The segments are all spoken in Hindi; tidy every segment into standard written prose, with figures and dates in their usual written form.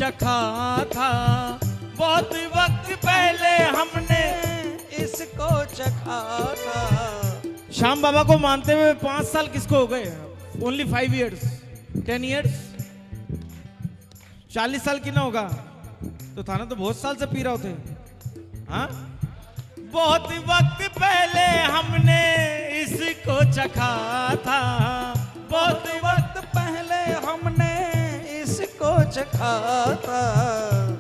चखा था, बहुत वक्त पहले हमने इसको चखा था। श्याम बाबा को मानते हुए 5 साल किसको हो गए? ओनली 5 years, 10 years, 40 साल की ना होगा तो थाना तो बहुत साल से पी रहे होते। हाँ, बहुत वक्त पहले हमने इसको चखा था, बहुत वक्त पहले हमने इसको चखा था।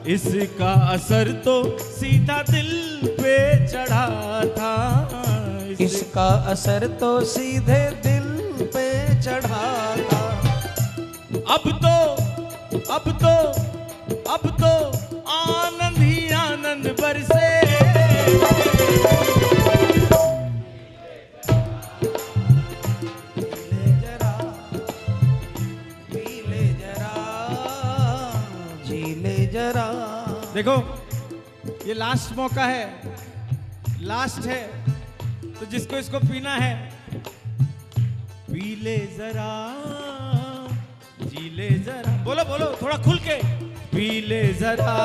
इसका असर तो सीधा दिल पे चढ़ा था, इसका असर तो सीधे दिल पे चढ़ा था। अब तो आनंद ही आनंद बरसे। जरा देखो, ये लास्ट मौका है, लास्ट है, तो जिसको इसको पीना है पी ले जरा, जी ले जरा। बोलो बोलो थोड़ा खुल के, पी ले जरा,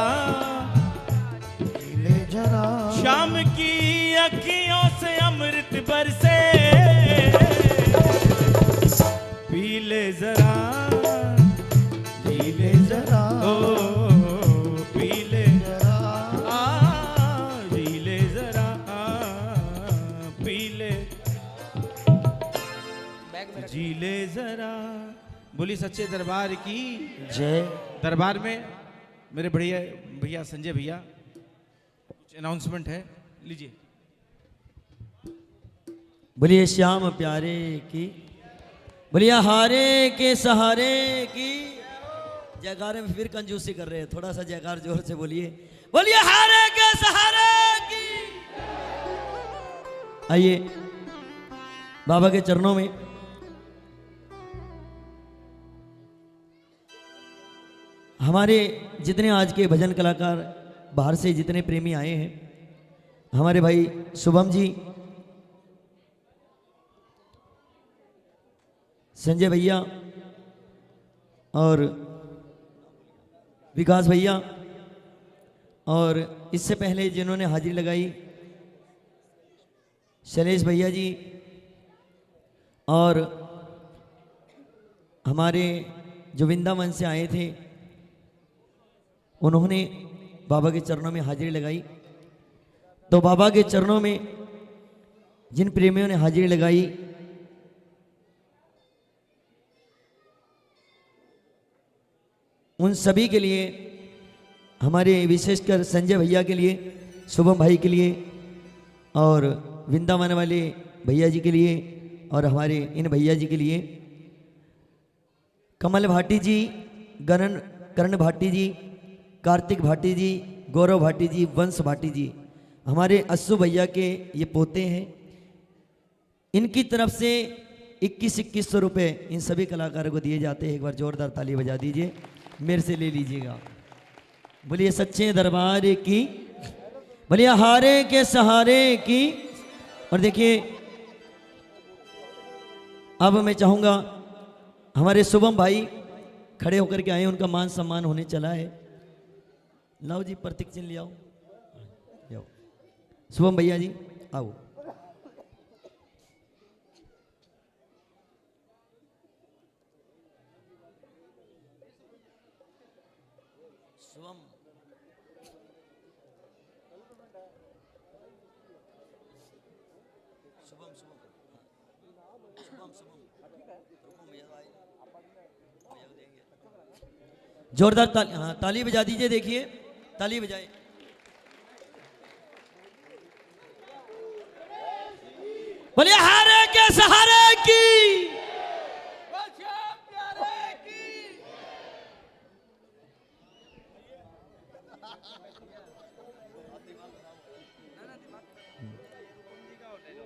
पी ले जरा। शाम की अखियों से अमृत बरसे, पी ले जरा, जी ले जरा, पी ले जरा, जी ले जरा, पी ले, जी ले जरा। बोली सच्चे दरबार की जय। दरबार में मेरे बढ़िया भैया संजय भैया कुछ अनाउंसमेंट है, लीजिए। बोलिए श्याम प्यारे की, बोलिए हारे के सहारे की। जयकारे में फिर कंजूसी कर रहे हैं, थोड़ा सा जयकार जोर से बोलिए, बोलिए हारे के सहारे की। आइए बाबा के चरणों में हमारे जितने आज के भजन कलाकार, बाहर से जितने प्रेमी आए हैं, हमारे भाई शुभम जी, संजय भैया और विकास भैया, और इससे पहले जिन्होंने हाजिरी लगाई शैलेश भैया जी, और हमारे जो वृंदावन से आए थे उन्होंने बाबा के चरणों में हाजिरी लगाई। तो बाबा के चरणों में जिन प्रेमियों ने हाजिरी लगाई उन सभी के लिए, हमारे विशेषकर संजय भैया के लिए, शुभम भाई के लिए, और वृंदावन वाले भैया जी के लिए, और हमारे इन भैया जी के लिए, कमल भाटी जी, करण भाटी जी, कार्तिक भाटी जी, गौरव भाटी जी, वंश भाटी जी, हमारे अस्सू भैया के ये पोते हैं। इनकी तरफ से 2100 रुपये इन सभी कलाकारों को दिए जाते हैं। एक बार जोरदार ताली बजा दीजिए, मेरे से ले लीजिएगा। बोलिए सच्चे दरबार की, बोलिए हारे के सहारे की। और देखिए अब मैं चाहूँगा हमारे शुभम भाई खड़े होकर के आए, उनका मान सम्मान होने चला है। लाओ जी प्रतीक चिन्ह ले आओ, शुभम भैया जी आओ। शुभम शुभम शुभम शुभम जोरदार ताली, हाँ ताली बजा दीजिए। देखिए ताली बजाए। बोलिए हारे के सहारे की,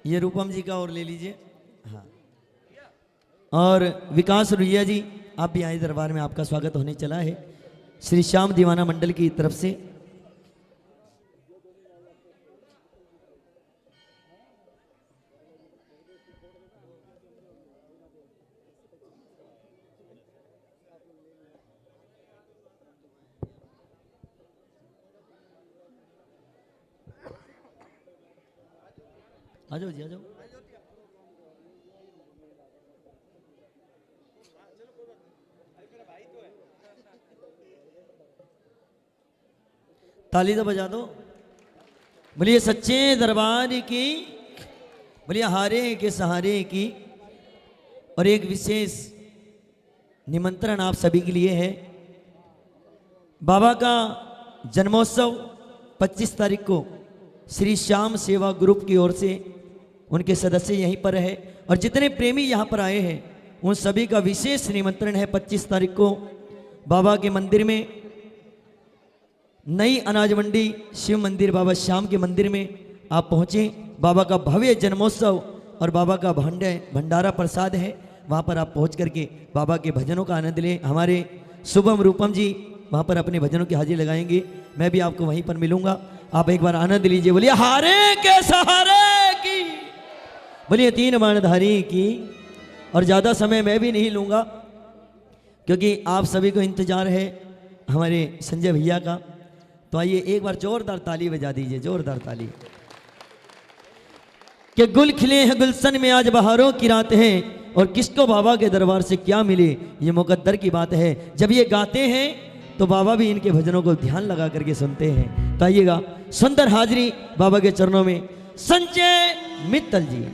ये रूपम जी का और ले लीजिए। हाँ, और विकास रुइया जी आप भी आए दरबार में, आपका स्वागत होने चला है श्री श्याम दीवाना मंडल की तरफ से। आ जाओ जी, आ जाओ। ताली तो बजा दो। बोलिए सच्चे दरबार की, बोलिए हारे के सहारे की। और एक विशेष निमंत्रण आप सभी के लिए है। बाबा का जन्मोत्सव 25 तारीख को श्री श्याम सेवा ग्रुप की ओर से, उनके सदस्य यहीं पर है और जितने प्रेमी यहाँ पर आए हैं उन सभी का विशेष निमंत्रण है। 25 तारीख को बाबा के मंदिर में, नई अनाज मंडी शिव मंदिर बाबा श्याम के मंदिर में आप पहुँचें। बाबा का भव्य जन्मोत्सव और बाबा का भंडारा प्रसाद है, वहाँ पर आप पहुँच करके बाबा के भजनों का आनंद लें। हमारे शुभम रूपम जी वहाँ पर अपने भजनों की हाजिरी लगाएंगे, मैं भी आपको वहीं पर मिलूंगा। आप एक बार आनंद लीजिए। बोलिए हारे के सहारे की, बोलिए तीन बाणधारी की। और ज़्यादा समय मैं भी नहीं लूँगा क्योंकि आप सभी को इंतजार है हमारे संजय भैया का। तो आइए एक बार जोरदार ताली बजा दीजिए, जोरदार ताली। कि गुल खिले हैं गुलशन में आज बहारों की रात है, और किसको बाबा के दरबार से क्या मिले ये मुकद्दर की बात है। जब ये गाते हैं तो बाबा भी इनके भजनों को ध्यान लगा करके सुनते हैं। तो आइएगा, सुंदर हाजिरी बाबा के चरणों में संजय मित्तल जी।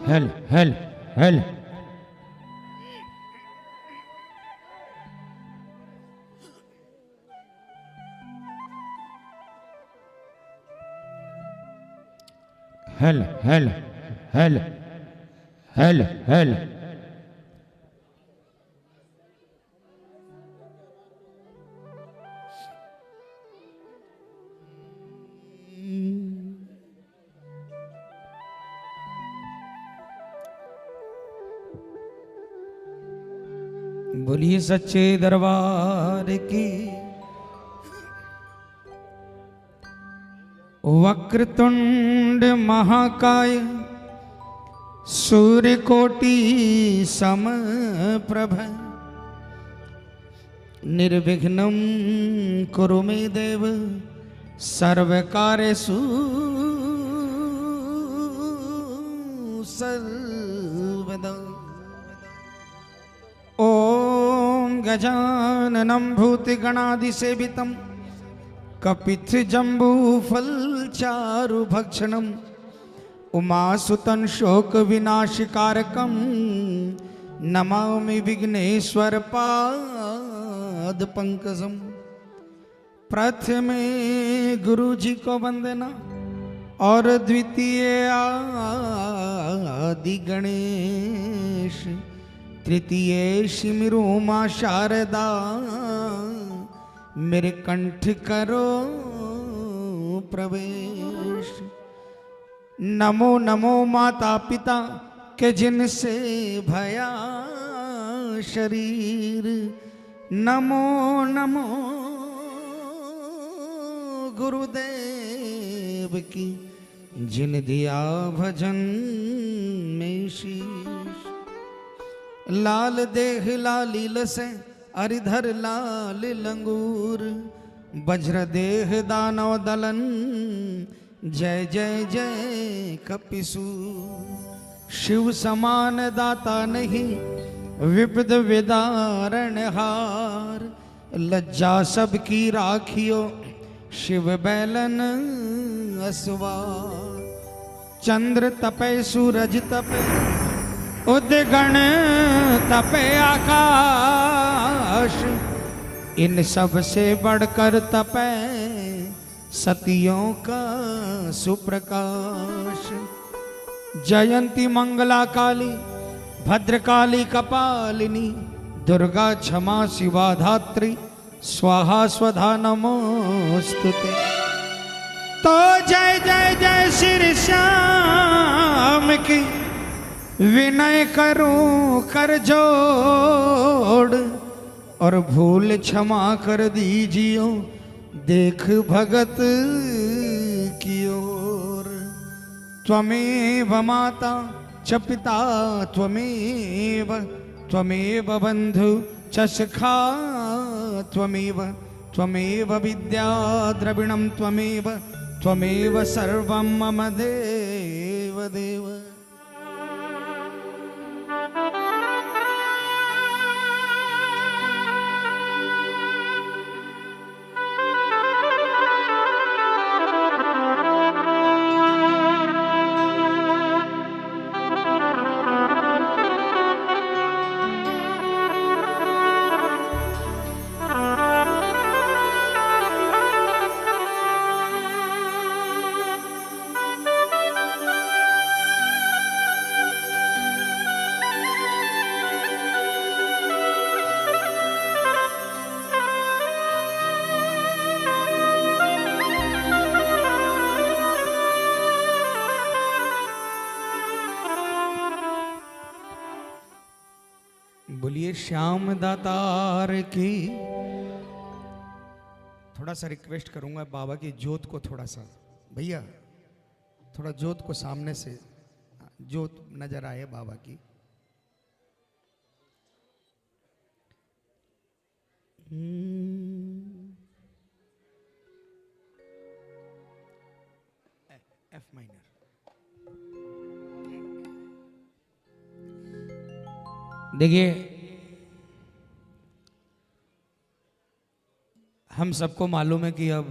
हेल हेल हेल हेल हेल हेल हेल हेल बोलिए सच्चे दरबार की। वक्रतुंड महाकाय सूर्यकोटि समप्रभ निर्विघ्नं कुरु मे देव सर्वकार्येषु सर्वदा। ओम गजाननं भूतिगणादिसेवितं कपित्थजम्बूफलचारुभक्षणं उमासुतं शोकविनाशकारकं नमामि विघ्नेश्वर पादपंकजं। प्रथमे गुरु जी को वंदना और द्वितीय आदि गणेश, तृतीय शिमिरो माँ शारदा, मेरे कंठ करो प्रवेश। नमो नमो माता पिता के जिनसे भया शरीर, नमो नमो गुरुदेव की जिन दिया भजन में शीश। लाल देह लालील से अरिधर लाल लंगूर, वज्र देह दानव दलन, जय जय जय कपिसूर। शिव समान दाता नहीं विपद विदारण हार, लज्जा सबकी राखियो शिव बैलन असवार। चंद्र तपे सूरज तपे उदगण तपे आकाश, इन सब से बढ़कर तपे सतियों का सुप्रकाश। जयंती मंगला काली भद्रकाली कपालिनी, दुर्गा क्षमा शिवा धात्री, स्वाहा स्वधा नमोस्तुते। तो जय जय जय श्री श्याम की विनय करूं कर जोड़, और भूल क्षमा कर दीजियो देख भगत की ओर। त्वमेव माता च पिता त्वमेव, त्वमेव बंधु च सखा त्वमेव, त्वमेव विद्या द्रविणं त्वमेव, त्वमेव सर्वं मम देव देव। बोलिए श्याम दातार की। थोड़ा सा रिक्वेस्ट करूंगा बाबा की जोत को थोड़ा सा, भैया थोड़ा जोत को सामने से जोत नजर आए बाबा की। F minor. देखिए हम सबको मालूम है कि अब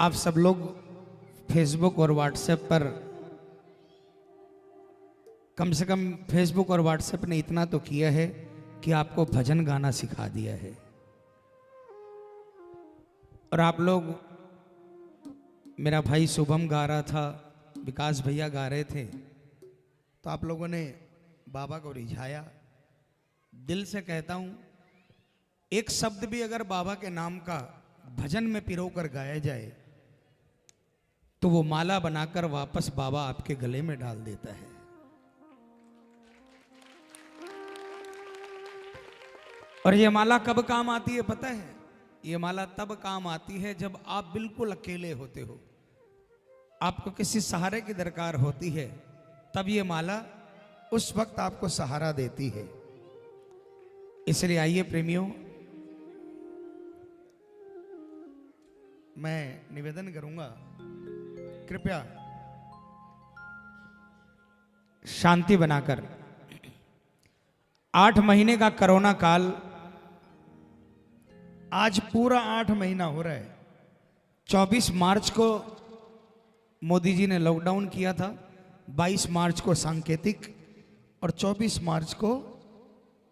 आप सब लोग फेसबुक और व्हाट्सएप पर, कम से कम फेसबुक और व्हाट्सएप ने इतना तो किया है कि आपको भजन गाना सिखा दिया है। और आप लोग, मेरा भाई शुभम गा रहा था, विकास भैया गा रहे थे, तो आप लोगों ने बाबा को रिझाया। दिल से कहता हूं, एक शब्द भी अगर बाबा के नाम का भजन में पिरो कर गाया जाए तो वो माला बनाकर वापस बाबा आपके गले में डाल देता है। और ये माला कब काम आती है पता है? ये माला तब काम आती है जब आप बिल्कुल अकेले होते हो, आपको किसी सहारे की दरकार होती है, तब ये माला उस वक्त आपको सहारा देती है। इसलिए आइए प्रेमियों, मैं निवेदन करूंगा, कृपया शांति बनाकर, 8 महीने का कोरोना काल, आज पूरा 8 महीना हो रहा है। 24 मार्च को मोदी जी ने लॉकडाउन किया था, 22 मार्च को सांकेतिक और 24 मार्च को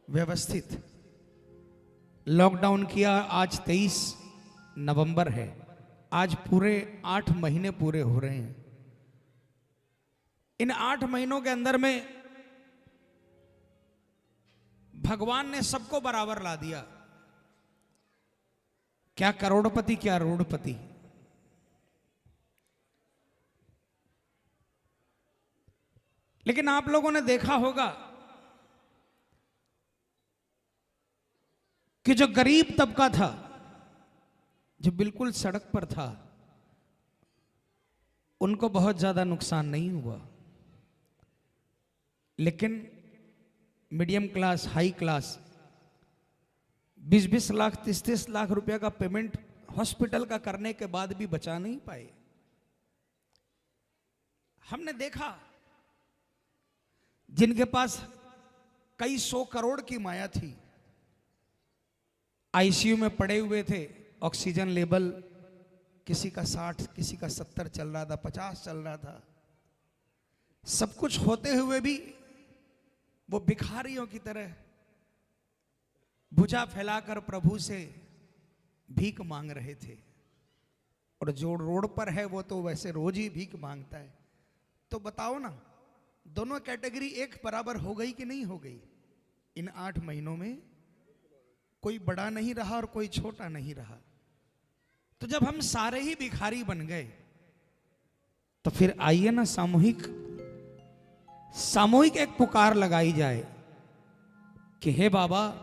व्यवस्थित लॉकडाउन किया। आज 23 नवंबर है, आज पूरे 8 महीने पूरे हो रहे हैं। इन 8 महीनों के अंदर में भगवान ने सबको बराबर ला दिया, क्या करोड़पति क्या रोड़पति। लेकिन आप लोगों ने देखा होगा कि जो गरीब तबका था, जो बिल्कुल सड़क पर था, उनको बहुत ज्यादा नुकसान नहीं हुआ। लेकिन medium class, high class 20-20 lakh 30-30 lakh रुपया का पेमेंट हॉस्पिटल का करने के बाद भी बचा नहीं पाए। हमने देखा जिनके पास कई 100 करोड़ की माया थी, आईसीयू में पड़े हुए थे, ऑक्सीजन लेवल किसी का 60, किसी का 70 चल रहा था, 50 चल रहा था। सब कुछ होते हुए भी वो भिखारियों की तरह भुजा फैलाकर प्रभु से भीख मांग रहे थे। और जो रोड पर है वो तो वैसे रोज ही भीख मांगता है। तो बताओ ना, दोनों कैटेगरी एक बराबर हो गई कि नहीं हो गई? इन 8 महीनों में कोई बड़ा नहीं रहा और कोई छोटा नहीं रहा। तो जब हम सारे ही भिखारी बन गए तो फिर आइए ना सामूहिक एक पुकार लगाई जाए कि हे बाबा,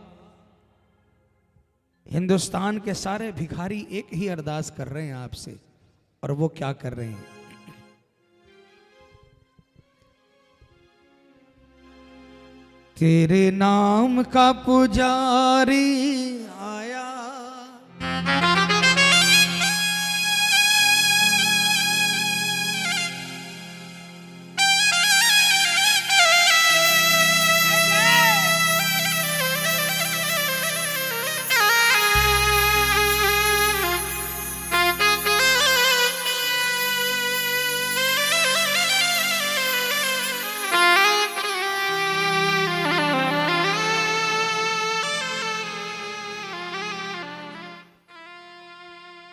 हिंदुस्तान के सारे भिखारी एक ही अरदास कर रहे हैं आपसे। और वो क्या कर रहे हैं? तेरे नाम का पुजारी आया,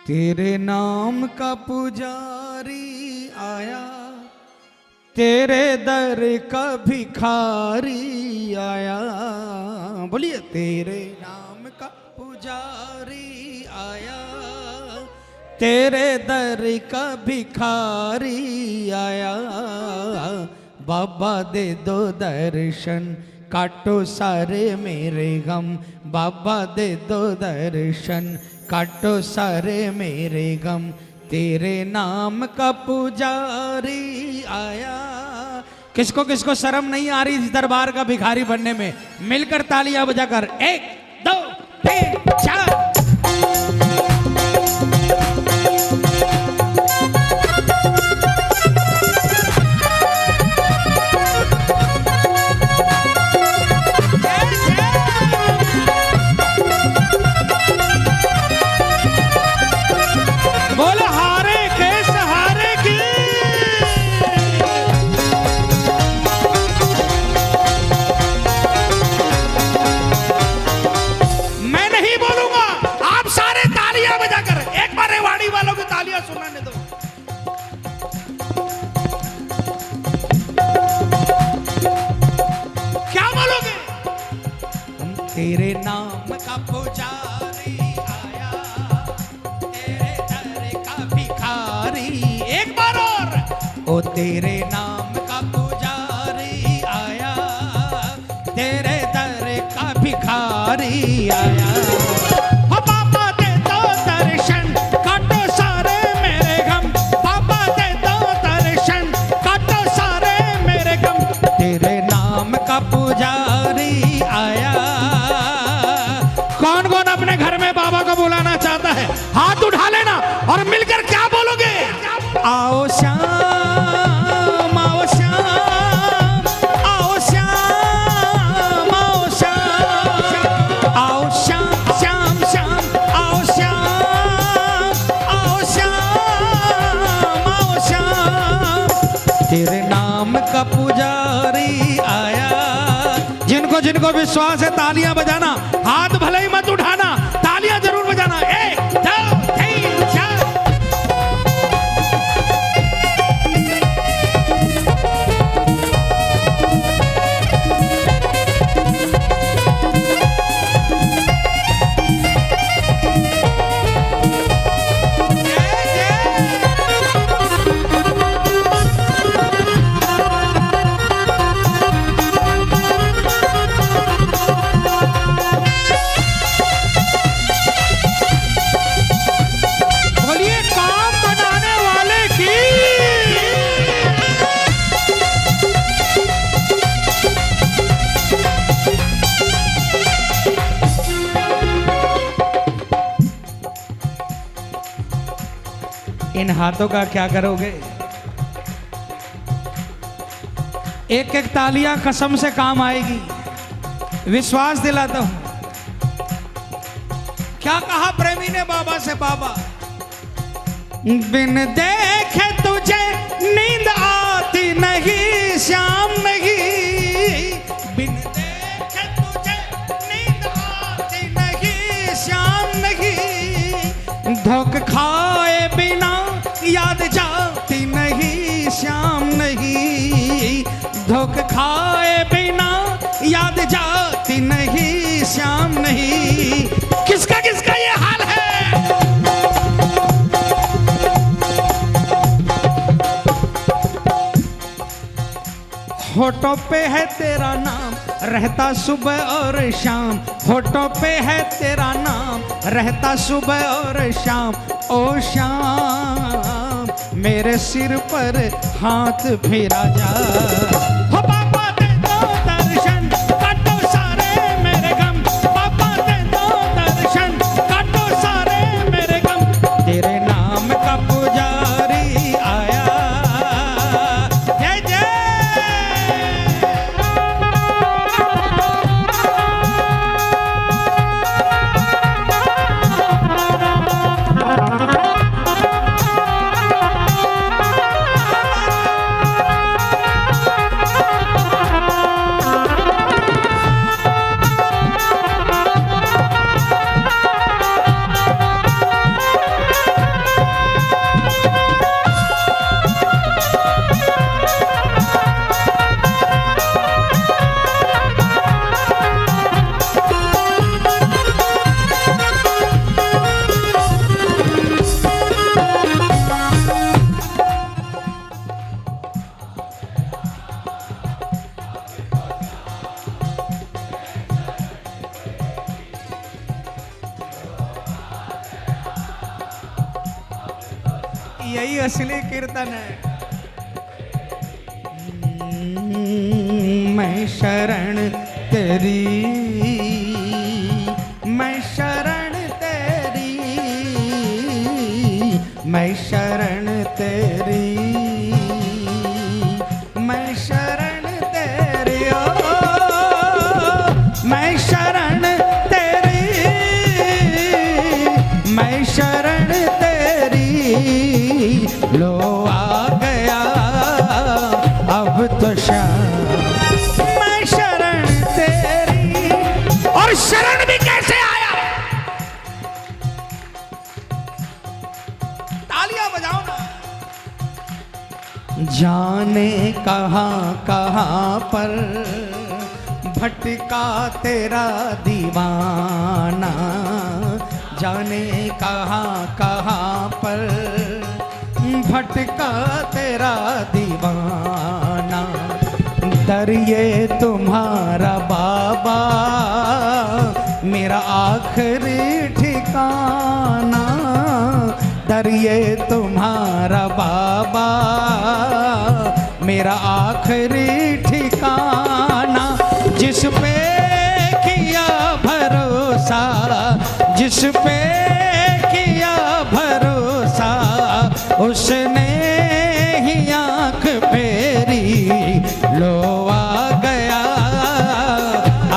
तेरे नाम का पुजारी आया, तेरे दर का भिखारी आया। बोलिए, तेरे नाम का पुजारी आया, तेरे दर का भिखारी आया। बाबा दे दो दर्शन, काटो सारे मेरे गम। बाबा दे दो दर्शन, काटो सारे मेरे गम। तेरे नाम का पुजारी आया। किसको किसको शर्म नहीं आ रही इस दरबार का भिखारी बनने में? मिलकर तालियां बजाकर 1 2 3 4। बोलो हारे के सहारे की। मैं नहीं बोलूंगा, आप सारे तालियां बजाकर एक बार रेवाड़ी वालों की तालियां सुनाने दो। क्या बोलोगे? तेरे नाम का पुजारी आया, तेरे दर का भिखारी। एक बार और। ओ तेरे नाम का पुजारी आया, तेरे दर का भिखारी आया। हो बाबा दे दो दर्शन, काटो सारे मेरे गम। बाबा दे दो दर्शन, काटो सारे मेरे गम। तेरे नाम का पुजारी आया। कौन कौन अपने घर में बाबा को बुलाना चाहता है? हाथ उठा लेना और मिलकर क्या बोलोगे? आओ श्याम, आओ श्याम, आओ श्याम, आओ श्याम, आओ श्याम, श्याम श्याम, आओ श्याम, आओ श्याम, आओ श्याम। तेरे नाम का पुजारी आया। जिनको जिनको विश्वास है तालियां बजाना, हाथ भले ही मत उठाना, तालियां जरूर बजाना। 1 2 3 इन हाथों का क्या करोगे? एक एक तालियां कसम से काम आएगी, विश्वास दिलाता हूं। क्या कहा प्रेमी ने बाबा से? बाबा, बिन देखे तुझे नींद आती नहीं श्याम नहीं, बिन देखे तुझे नींद आती नहीं श्याम नहीं, धोखा खाए बिना याद जाती नहीं श्याम नहीं, धोखा खाए बिना याद जाती नहीं श्याम नहीं। किसका किसका ये हाल है? होठों पे है तेरा नाम रहता सुबह और शाम, होठों पे है तेरा नाम रहता सुबह और शाम, ओ शाम मेरे सिर पर हाथ फिरा जा। हो बाबा दे दो दर्शन काटो सारे मेरे गम, बाबा दे दो दर्शन काटो सारे मेरे गम, तेरे नाम का पुजारी आया। जय जय। यही असली कीर्तन है। मैं शरण तेरी, मैं शरण तेरी, मैं शरण तेरी, मैं शरण तेरी, ओ मैं शरण तेरी, मैं शरण तेरी, लो आ गया अब तो शाम, मैं शरण तेरी। और शरण भी कैसे आया? तालियां बजाओ ना। जाने कहां कहां पर भटका तेरा दीवाना, जाने कहां कहां पर भटका तेरा दीवाना, दर ये तुम्हारा बाबा मेरा आखिरी ठिकाना, दर ये तुम्हारा बाबा मेरा आखिरी ठिकाना, जिस पे किया भरोसा, जिस पे किया भरोसा, उसने ही आंख फेरी, लो आ गया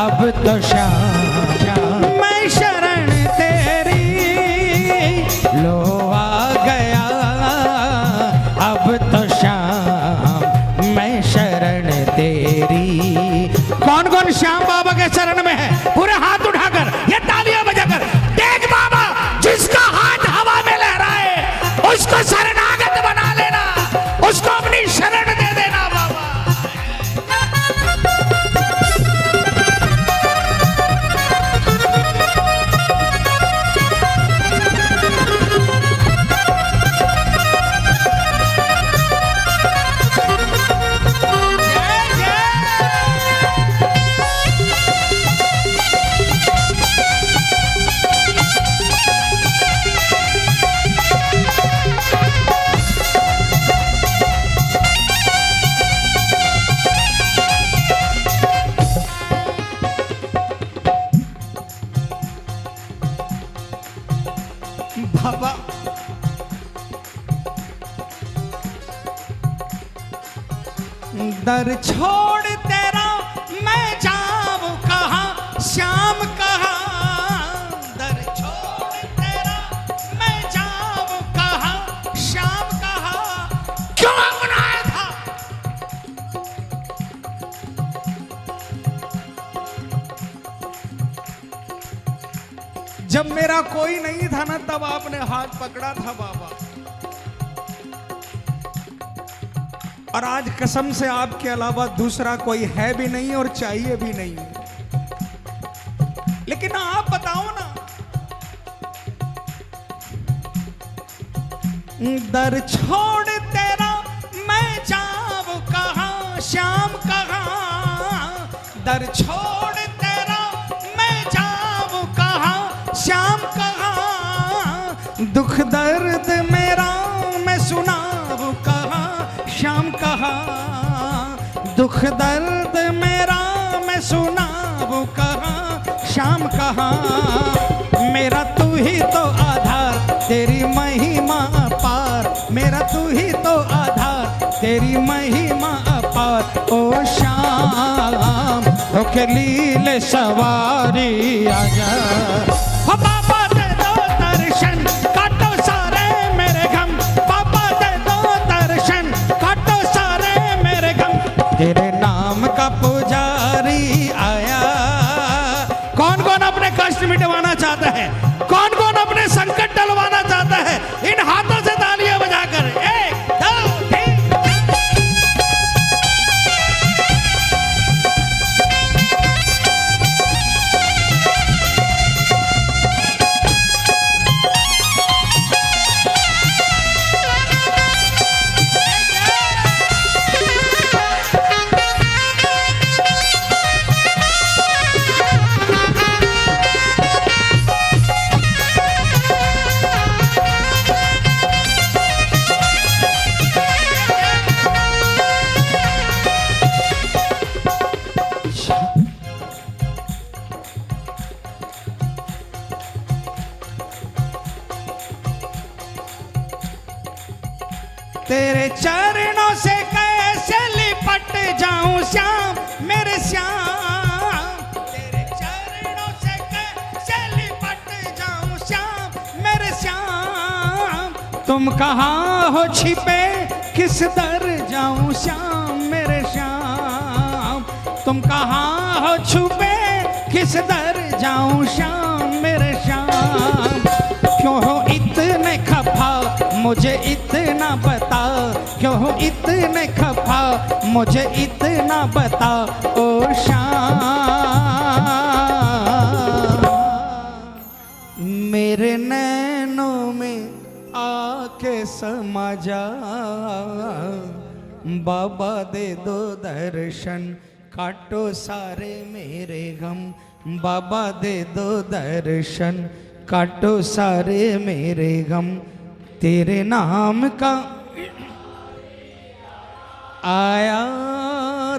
अब तो शाम, मैं शरण तेरी, लो आ गया अब तो शाम, मैं शरण तेरी। कौन कौन श्याम बाबा के शरण में है? पूरे हाथ उठाकर ये तालियां बजाकर देख बाबा, जिसका हाथ हवा में लहराए उसको शरणागत बना लेना, उसको अपनी शरण दे देना। दर छोड़ तेरा मैं जाऊं कहाँ, श्याम कहाँ। दर छोड़ तेरा मैं जाऊं कहाँ, श्याम कहाँ। क्यों अपनाया था? जब मेरा कोई नहीं था ना, तब आपने हाथ पकड़ा था बाबा। और आज कसम से आपके अलावा दूसरा कोई है भी नहीं और चाहिए भी नहीं। लेकिन आप बताओ ना, दर छोड़ तेरा मैं जाऊं कहाँ, श्याम कहाँ। दर छोड़ तेरा मैं जाऊं कहाँ, श्याम कहाँ। दुख दर्द मेरा मैं सुनाऊं कहाँ, श्याम कहाँ। दुख दर्द मेरा मैं सुनाऊं कहाँ, श्याम कहाँ। मेरा तू ही तो आधार, तेरी महिमा अपार। मेरा तू ही तो आधार, तेरी महिमा अपार। ओ श्याम होके लीले सवारी आजा। हो बाबा दे दो दर्शन, काटो सारे मेरे गम। बाबा दे दो दर्शन, काटो सारे मेरे गम। तेरे नाम का पुजारी आया। कौन कौन अपने कष्ट मिटवाना चाहता है? कौन कौन अपने संकट टलवाना चाहता है? इन हाथों से तालियां बजाकर 1 2 3। तेरे चरणों से कैसे लिपट जाऊं श्याम, मेरे श्याम। तेरे चरणों से कैसे लिपट जाऊं श्याम, मेरे श्याम। तुम कहाँ हो छिपे, किस दर जाऊं श्याम, मेरे श्याम। तुम कहाँ हो छुपे, किस दर जाऊं श्याम, मेरे श्याम। क्यों हो इतने खफा, मुझे इतना बता। क्यों हो इतने खफा, मुझे इतना बता। ओ श्याम मेरे नैनों में आके समा जा। बाबा दे दो दर्शन, काटो सारे मेरे गम। बाबा दे दो दर्शन, काटो सारे मेरे गम। तेरे नाम का आया,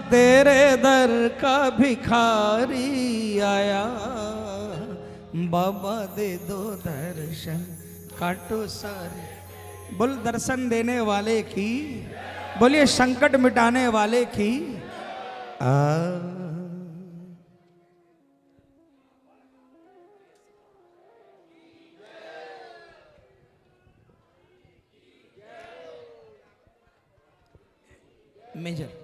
तेरे दर का भिखारी आया। बाबा दे दो दर्शन, काटो सारे। बोल दर्शन देने वाले की, बोलिए संकट मिटाने वाले की। मेजर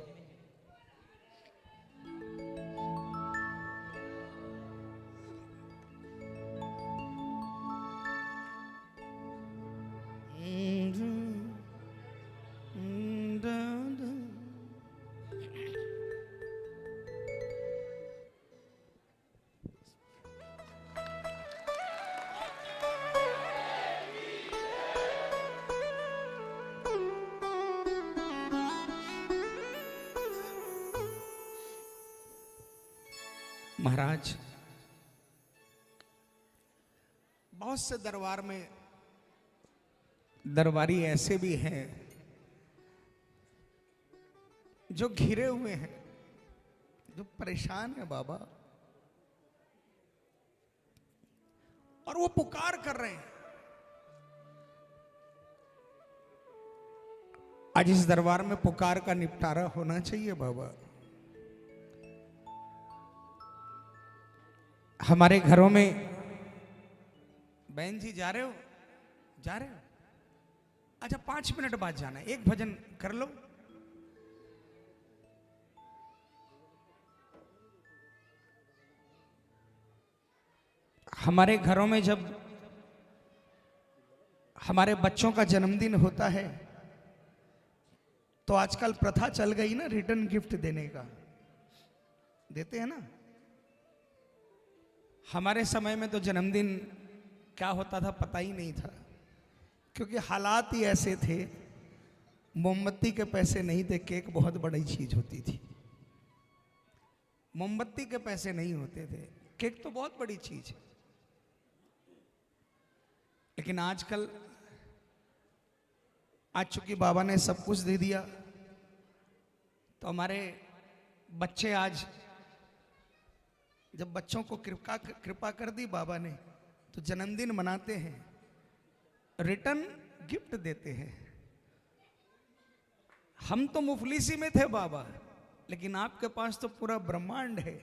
महाराज, बहुत से दरबार में दरबारी ऐसे भी हैं जो घिरे हुए हैं, जो परेशान है बाबा, और वो पुकार कर रहे हैं। आज इस दरबार में पुकार का निपटारा होना चाहिए बाबा। हमारे घरों में बहन जी जा रहे हो? जा रहे हो? अच्छा 5 मिनट बाद जाना है, एक भजन कर लो। हमारे घरों में जब हमारे बच्चों का जन्मदिन होता है तो आजकल प्रथा चल गई ना रिटर्न गिफ्ट देने का, देते हैं ना। हमारे समय में तो जन्मदिन क्या होता था पता ही नहीं था, क्योंकि हालात ही ऐसे थे। मोमबत्ती के पैसे नहीं थे, केक बहुत बड़ी चीज होती थी। मोमबत्ती के पैसे नहीं होते थे, केक तो बहुत बड़ी चीज है। लेकिन आजकल आज चूंकि बाबा ने सब कुछ दे दिया तो हमारे बच्चे आज जब बच्चों को कृपा कर दी बाबा ने तो जन्मदिन मनाते हैं, रिटर्न गिफ्ट देते हैं। हम तो मुफलिसी में थे बाबा, लेकिन आपके पास तो पूरा ब्रह्मांड है।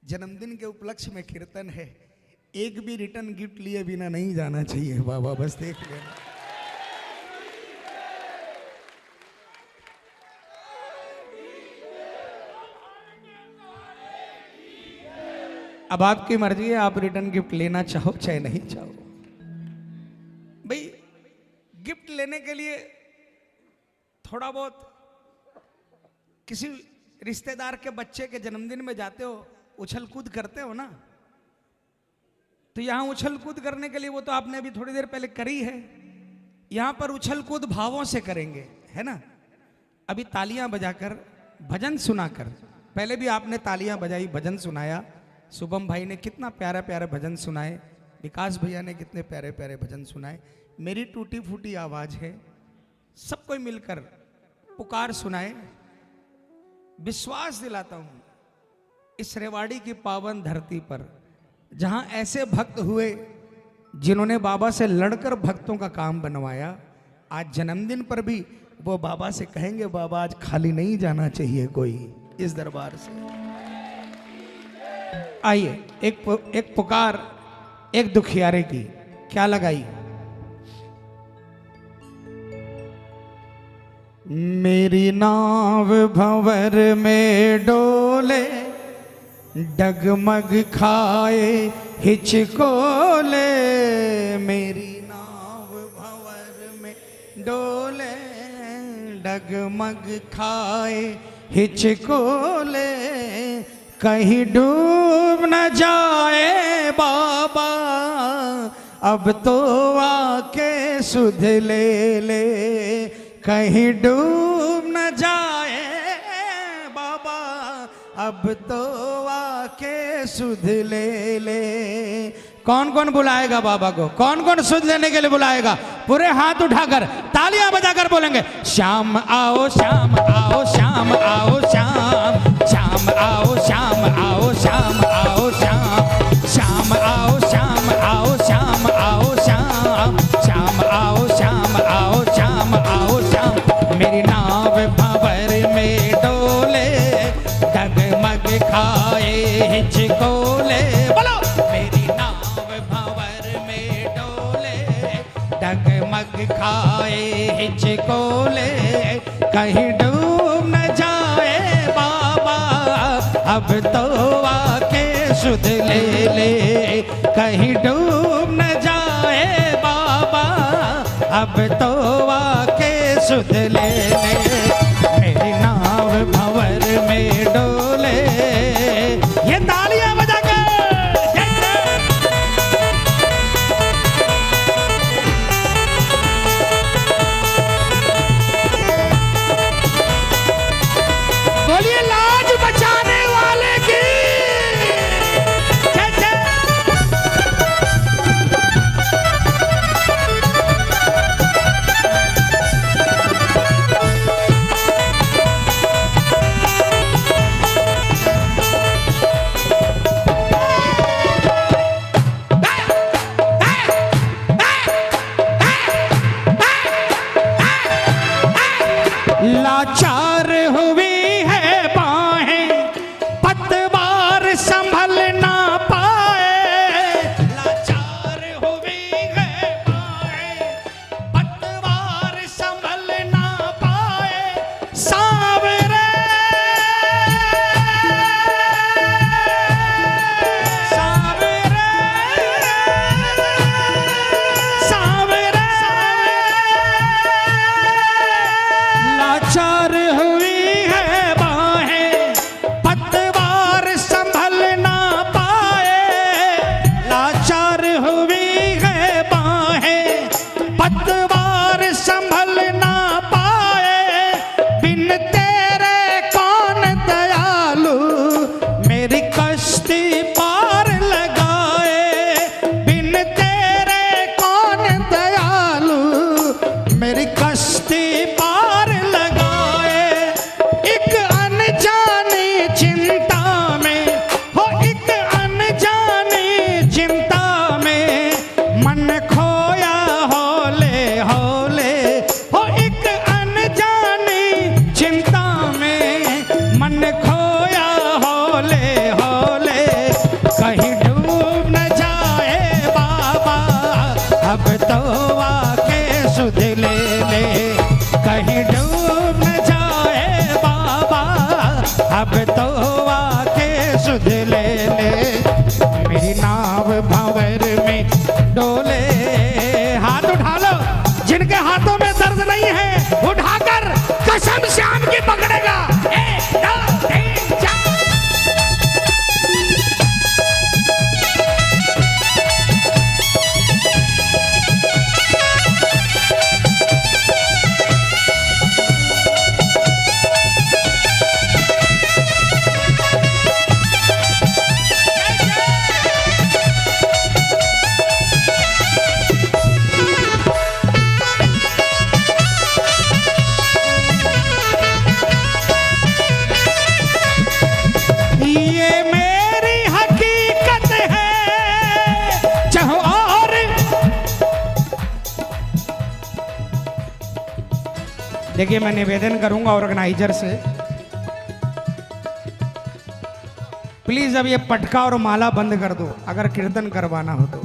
जन्मदिन के उपलक्ष्य में कीर्तन है, एक भी रिटर्न गिफ्ट लिए बिना नहीं जाना चाहिए बाबा, बस देख लेना। अब आपकी मर्जी है, आप रिटर्न गिफ्ट लेना चाहो चाहे नहीं चाहो। भाई गिफ्ट लेने के लिए थोड़ा बहुत किसी रिश्तेदार के बच्चे के जन्मदिन में जाते हो, उछल कूद करते हो ना, तो यहां उछल कूद करने के लिए वो तो आपने अभी थोड़ी देर पहले करी है। यहां पर उछल कूद भावों से करेंगे, है ना। अभी तालियां बजाकर भजन सुनाकर, पहले भी आपने तालियां बजाई, भजन सुनाया। शुभम भाई ने कितना प्यारा प्यारा भजन सुनाए, विकास भैया ने कितने प्यारे प्यारे भजन सुनाए। मेरी टूटी फूटी आवाज है, सब कोई मिलकर पुकार सुनाए। विश्वास दिलाता हूं इस रेवाड़ी की पावन धरती पर जहां ऐसे भक्त हुए जिन्होंने बाबा से लड़कर भक्तों का काम बनवाया, आज जन्मदिन पर भी वो बाबा से कहेंगे बाबा आज खाली नहीं जाना चाहिए कोई इस दरबार से। आइए एक पुकार एक दुखियारे की क्या लगाई। मेरी नाव भंवर में डोले, डगमग खाए हिचकोले। मेरी नाव भंवर में डोले, डगमग खाए हिचकोले। कहीं डूब न जाए बाबा, अब तो आके सुध ले ले। कहीं डूब न जाए बाबा, अब तो आके सुध ले ले। कौन कौन बुलाएगा बाबा को? कौन कौन सुध लेने के लिए बुलाएगा? पूरे हाथ उठाकर तालियां बजाकर बोलेंगे श्याम आओ श्याम आओ श्याम आओ श्याम, श्याम आओ श्याम आओ श्याम आओ श्याम, श्याम आओ श्याम आओ श्याम आओ श्याम, श्याम आओ श्याम आओ श्याम आओ श्याम। मेरी नाव भंवर में डोले, डगमग खाए हिचकोले। बोलो मेरी नाव भंवर में डोले, डगमग खाए हिचकोले। कहीं डूब न जाए बाबा, अब तो आके सुध ले ले। कहीं डूब न जाए बाबा, अब तो आके सुध ले ले। मेरी नाव भंवर में डोले। ये तालियां बजा कर बोलिए लाज बचाने वाले की जय जय। लाचार हुई है बाहें, पतवार संभल ना पाए। लाचार हुई है बाहें, पतवार संभल ना पाए। सांवरे सांवरे सांवरे लाचार हुई है बाहें, पतवार संभल ना पाए। लाचार हुई है बाहें, पतवार संभल ना पाए। बिन तेरे कौन दयालु मेरी कश्ती पार लगाए। बिन तेरे कौन दयालु मेरी कश्ती पार लगाए। एक अनजानी चिंता में हो, एक अनजानी चिंता में मन खोया हौले हौले हो। एक अनजानी चिंता में मन खोया हौले हौले। कहीं डूब न जाए बाबा अब तो आके सुध ले ले। कहीं डूब न जाए बाबा अब तो आके सुध ले ले। मेरी नाव भंवर में डोले। हाथ उठा लो जिनके हाथों में दर्द नहीं है, उठाकर कसम श्याम की पकड़ेगा। 1 2 3 4 ये मेरी हकीकत है। चाहो और देखिए, मैं निवेदन करूंगा ऑर्गेनाइजर से, प्लीज अब ये पटका और माला बंद कर दो अगर कीर्तन करवाना हो तो।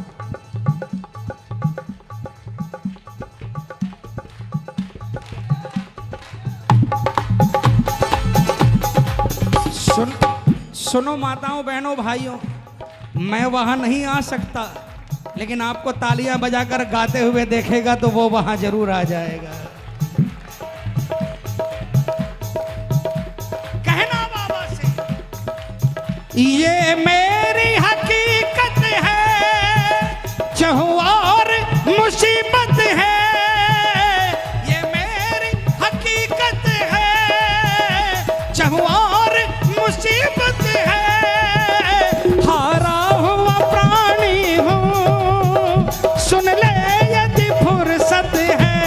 सुनो माताओं बहनों भाइयों, मैं वहां नहीं आ सकता, लेकिन आपको तालियां बजाकर गाते हुए देखेगा तो वो वहां जरूर आ जाएगा। कहना बाबा से, ये मेरी हकीकत है। चाहो और मुसीबत है। ये मेरी हकीकत है। चाहो और मुसीबत है। हारा हुआ प्राणी हूँ, सुन ले यदि फुर्सत है।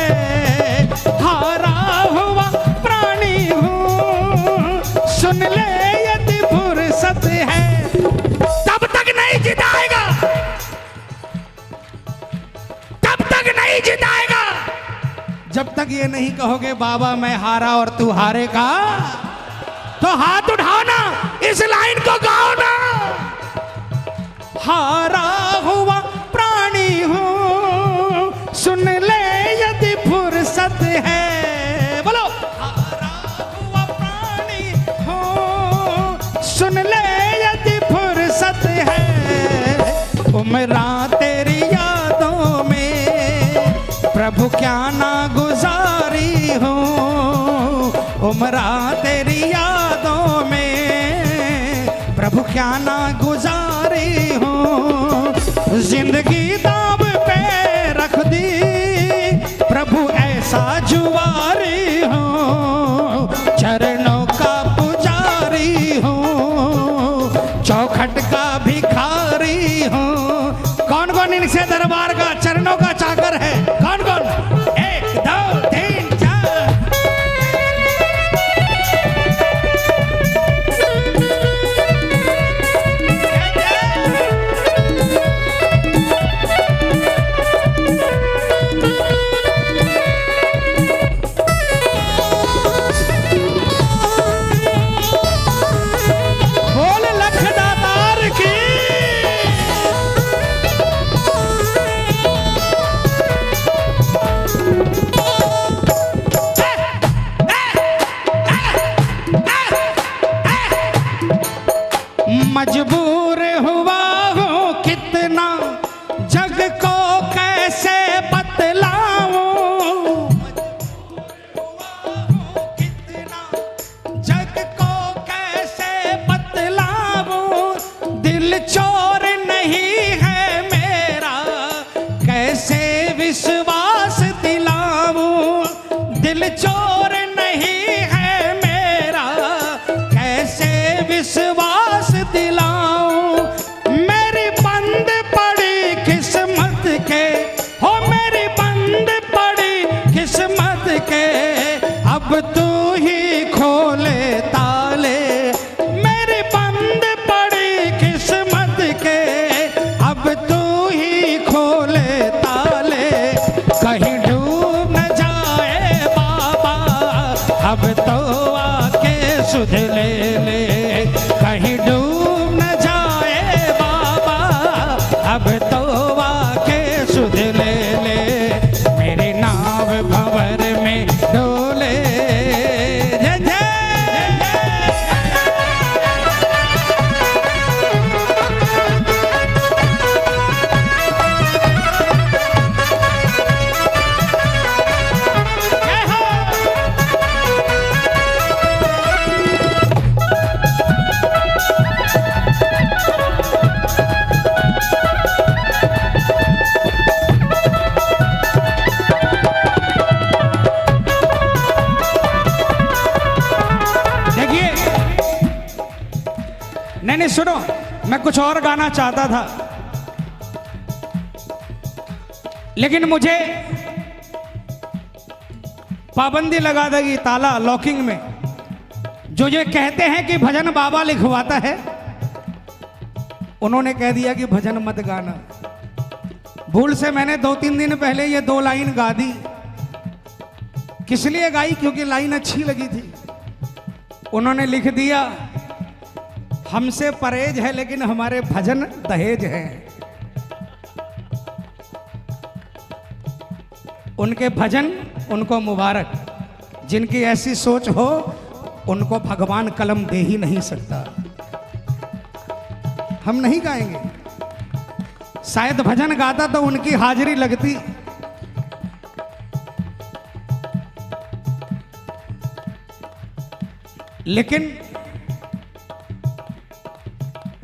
हारा हुआ प्राणी हूँ, सुन ले यदि फुर्सत है। तब तक नहीं जिताएगा, तब तक नहीं जिताएगा जब तक ये नहीं कहोगे बाबा मैं हारा और तू हारेगा। तो हाथ उठाओ ना, इस लाइन को गाओ ना। हारा हुआ प्राणी हूँ, सुन ले यदि फुर्सत है। बोलो, हारा हुआ प्राणी हूँ, सुन ले यदि फुर्सत है। उम्रा तेरी यादों में प्रभु क्या ना गुजारी हूँ। उम्रा तेरी यादों में प्रभु क्या ना गुजारी हूँ। जिंदगी दाव पे रख दी प्रभु ऐसा जुआरी हूँ। चरणों का पुजारी हूँ, चौखट का भिखारी हूँ। कौन कौन इनसे दरबार का चरणों का चाकर है? कौन कौन? 1 2 3 4 Thank you. मजबूर हुआ हूँ कितना जग को कैसे बतलाऊं, कितना जग को कैसे बतलाऊं, दिल चोर नहीं है मेरा कैसे विश्वास दिलाऊं, दिल चोर नहीं है मेरा कैसे विश्वास दिलाऊं, मेरी बंद पड़ी किस्मत के, हो मेरी बंद पड़ी किस्मत के, अब तू ही खोले ताले, मेरी बंद पड़ी किस्मत के, अब तू ही खोले ताले, कहीं डूब न जाए बाबा, अब तो आके सुध ले ले, कहीं डूब न जाए बाबा, अब तो आके सुध ले ले, मेरी नाव भंवर में डोले, जय जय। देखिए, नहीं सुनो, मैं कुछ और गाना चाहता था, लेकिन मुझे पाबंदी लगा देगी ताला लॉकिंग में। जो ये कहते हैं कि भजन बाबा लिखवाता है, उन्होंने कह दिया कि भजन मत गाना। भूल से मैंने 2-3 दिन पहले ये 2 लाइन गा दी। किस लिए गाई? क्योंकि लाइन अच्छी लगी थी। उन्होंने लिख दिया, हमसे परहेज है लेकिन हमारे भजन दहेज हैं। उनके भजन उनको मुबारक, जिनकी ऐसी सोच हो उनको भगवान कलम दे ही नहीं सकता। हम नहीं गाएंगे, शायद भजन गाता तो उनकी हाजिरी लगती। लेकिन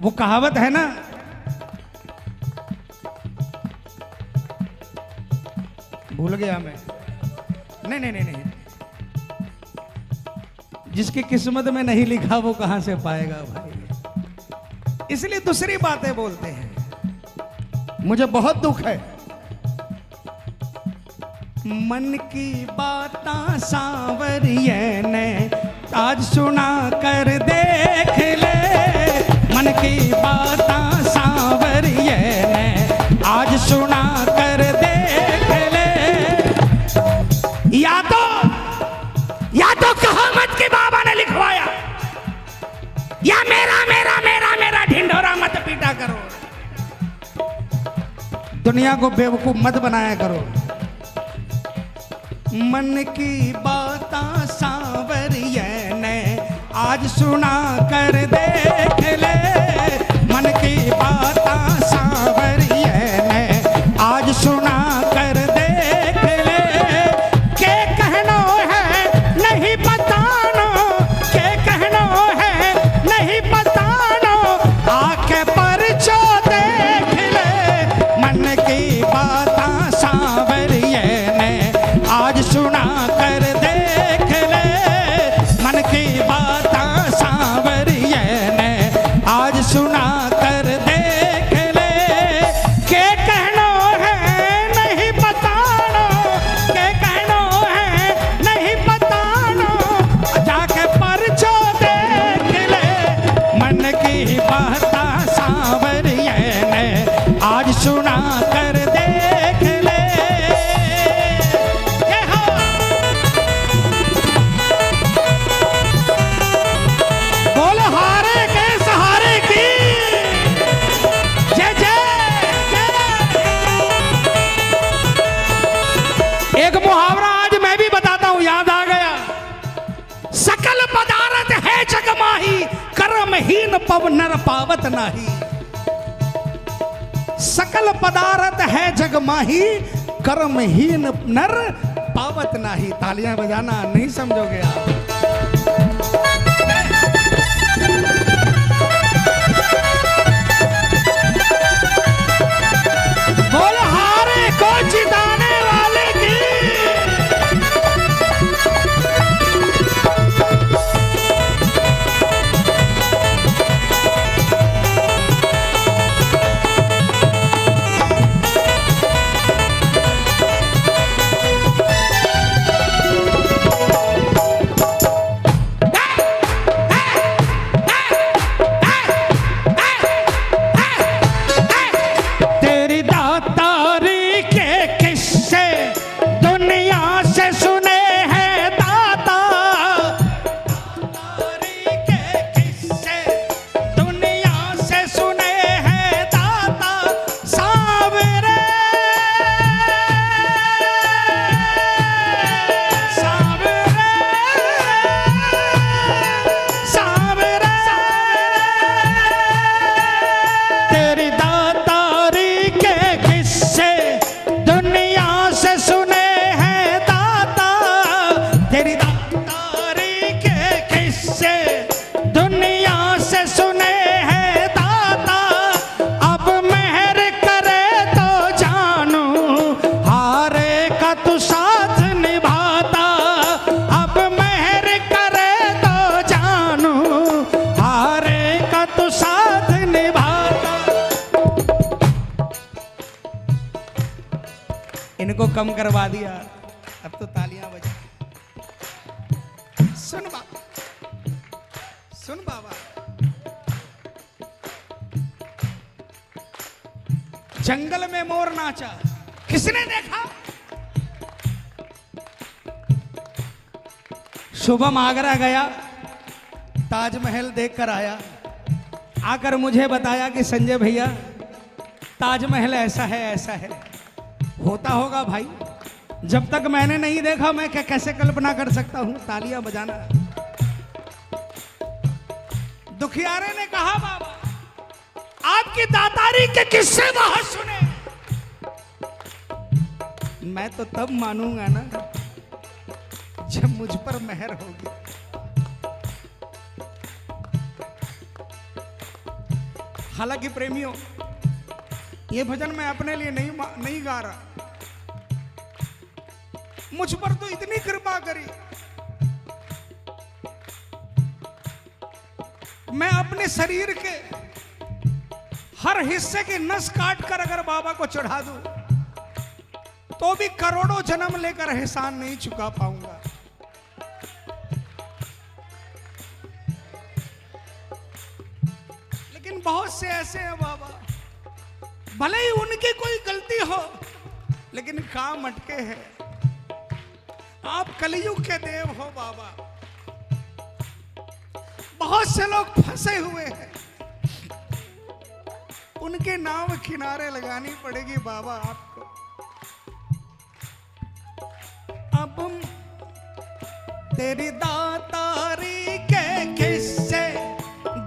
वो कहावत है ना, भूल गया मैं, नहीं, जिसकी किस्मत में नहीं लिखा वो कहां से पाएगा भाई। इसलिए दूसरी बातें बोलते हैं। मुझे बहुत दुख है। मन की बातां सांवरिये ने आज सुना कर देख ले, मन की बातां सांवरिये ने आज सुना कर देख ले। या तो कहावत के बाबा ने लिखवाया, या मेरा मेरा मेरा मेरा ढिंढोरा मत पीटा करो। दुनिया को बेवकूफ मत बनाया करो। मन की बातां सांवरिये ने आज सुना कर देख ले, मन की बातां सांवरिये ने आज सुना कर देख ले। के कहनो है नहीं बतानो, के कहनो है नहीं बतानो, आके परचो देख ले। मन की बातां सांवरिये ने आज सुना कर देख ले, मन की बातां सांवरिये ने आज सुना कर देख ले। के कहनो है नहीं बतानो, के कहनो है नहीं बतानो, जाके परचो देख ले। मन की बातां सांवरिये ने आज सुना कर देख ले। बोलो हारे के सहारे की जय जय। एक मुहावरा आज मैं भी बताता हूं, याद आ गया। सकल पदार्थ है जगमाही, कर कर्महीन पव नर पावत नाही। सकल पदार्थ है जग माही, कर्महीन नर पावत नाही। तालियां बजाना, नहीं समझोगे आप। बोल हारे को जिताने वाले की। इनको कम करवा दिया, अब तो तालियां बजा। सुन बाबा, सुन बाबा, जंगल में मोर नाचा, किसने देखा? शुभम आगरा गया, ताजमहल देखकर आया, आकर मुझे बताया कि संजय भैया ताजमहल ऐसा है, ऐसा है। होता होगा भाई, जब तक मैंने नहीं देखा मैं कैसे कल्पना कर सकता हूं। तालियां बजाना। दुखियारे ने कहा बाबा आपकी दातारी के किस्से बहुत सुने, मैं तो तब मानूंगा ना जब मुझ पर मेहर होगी। हालांकि प्रेमियों, ये भजन मैं अपने लिए नहीं गा रहा, मुझ पर तो इतनी कृपा करी, मैं अपने शरीर के हर हिस्से की नस काट कर अगर बाबा को चढ़ा दूं तो भी करोड़ों जन्म लेकर एहसान नहीं चुका पाऊंगा। लेकिन बहुत से ऐसे हैं बाबा, भले ही उनकी कोई गलती हो लेकिन काम अटके हैं। आप कलयुग के देव हो बाबा, बहुत से लोग फंसे हुए हैं, उनके नाव किनारे लगानी पड़ेगी बाबा आपको। अब तेरी दातारी के किस्से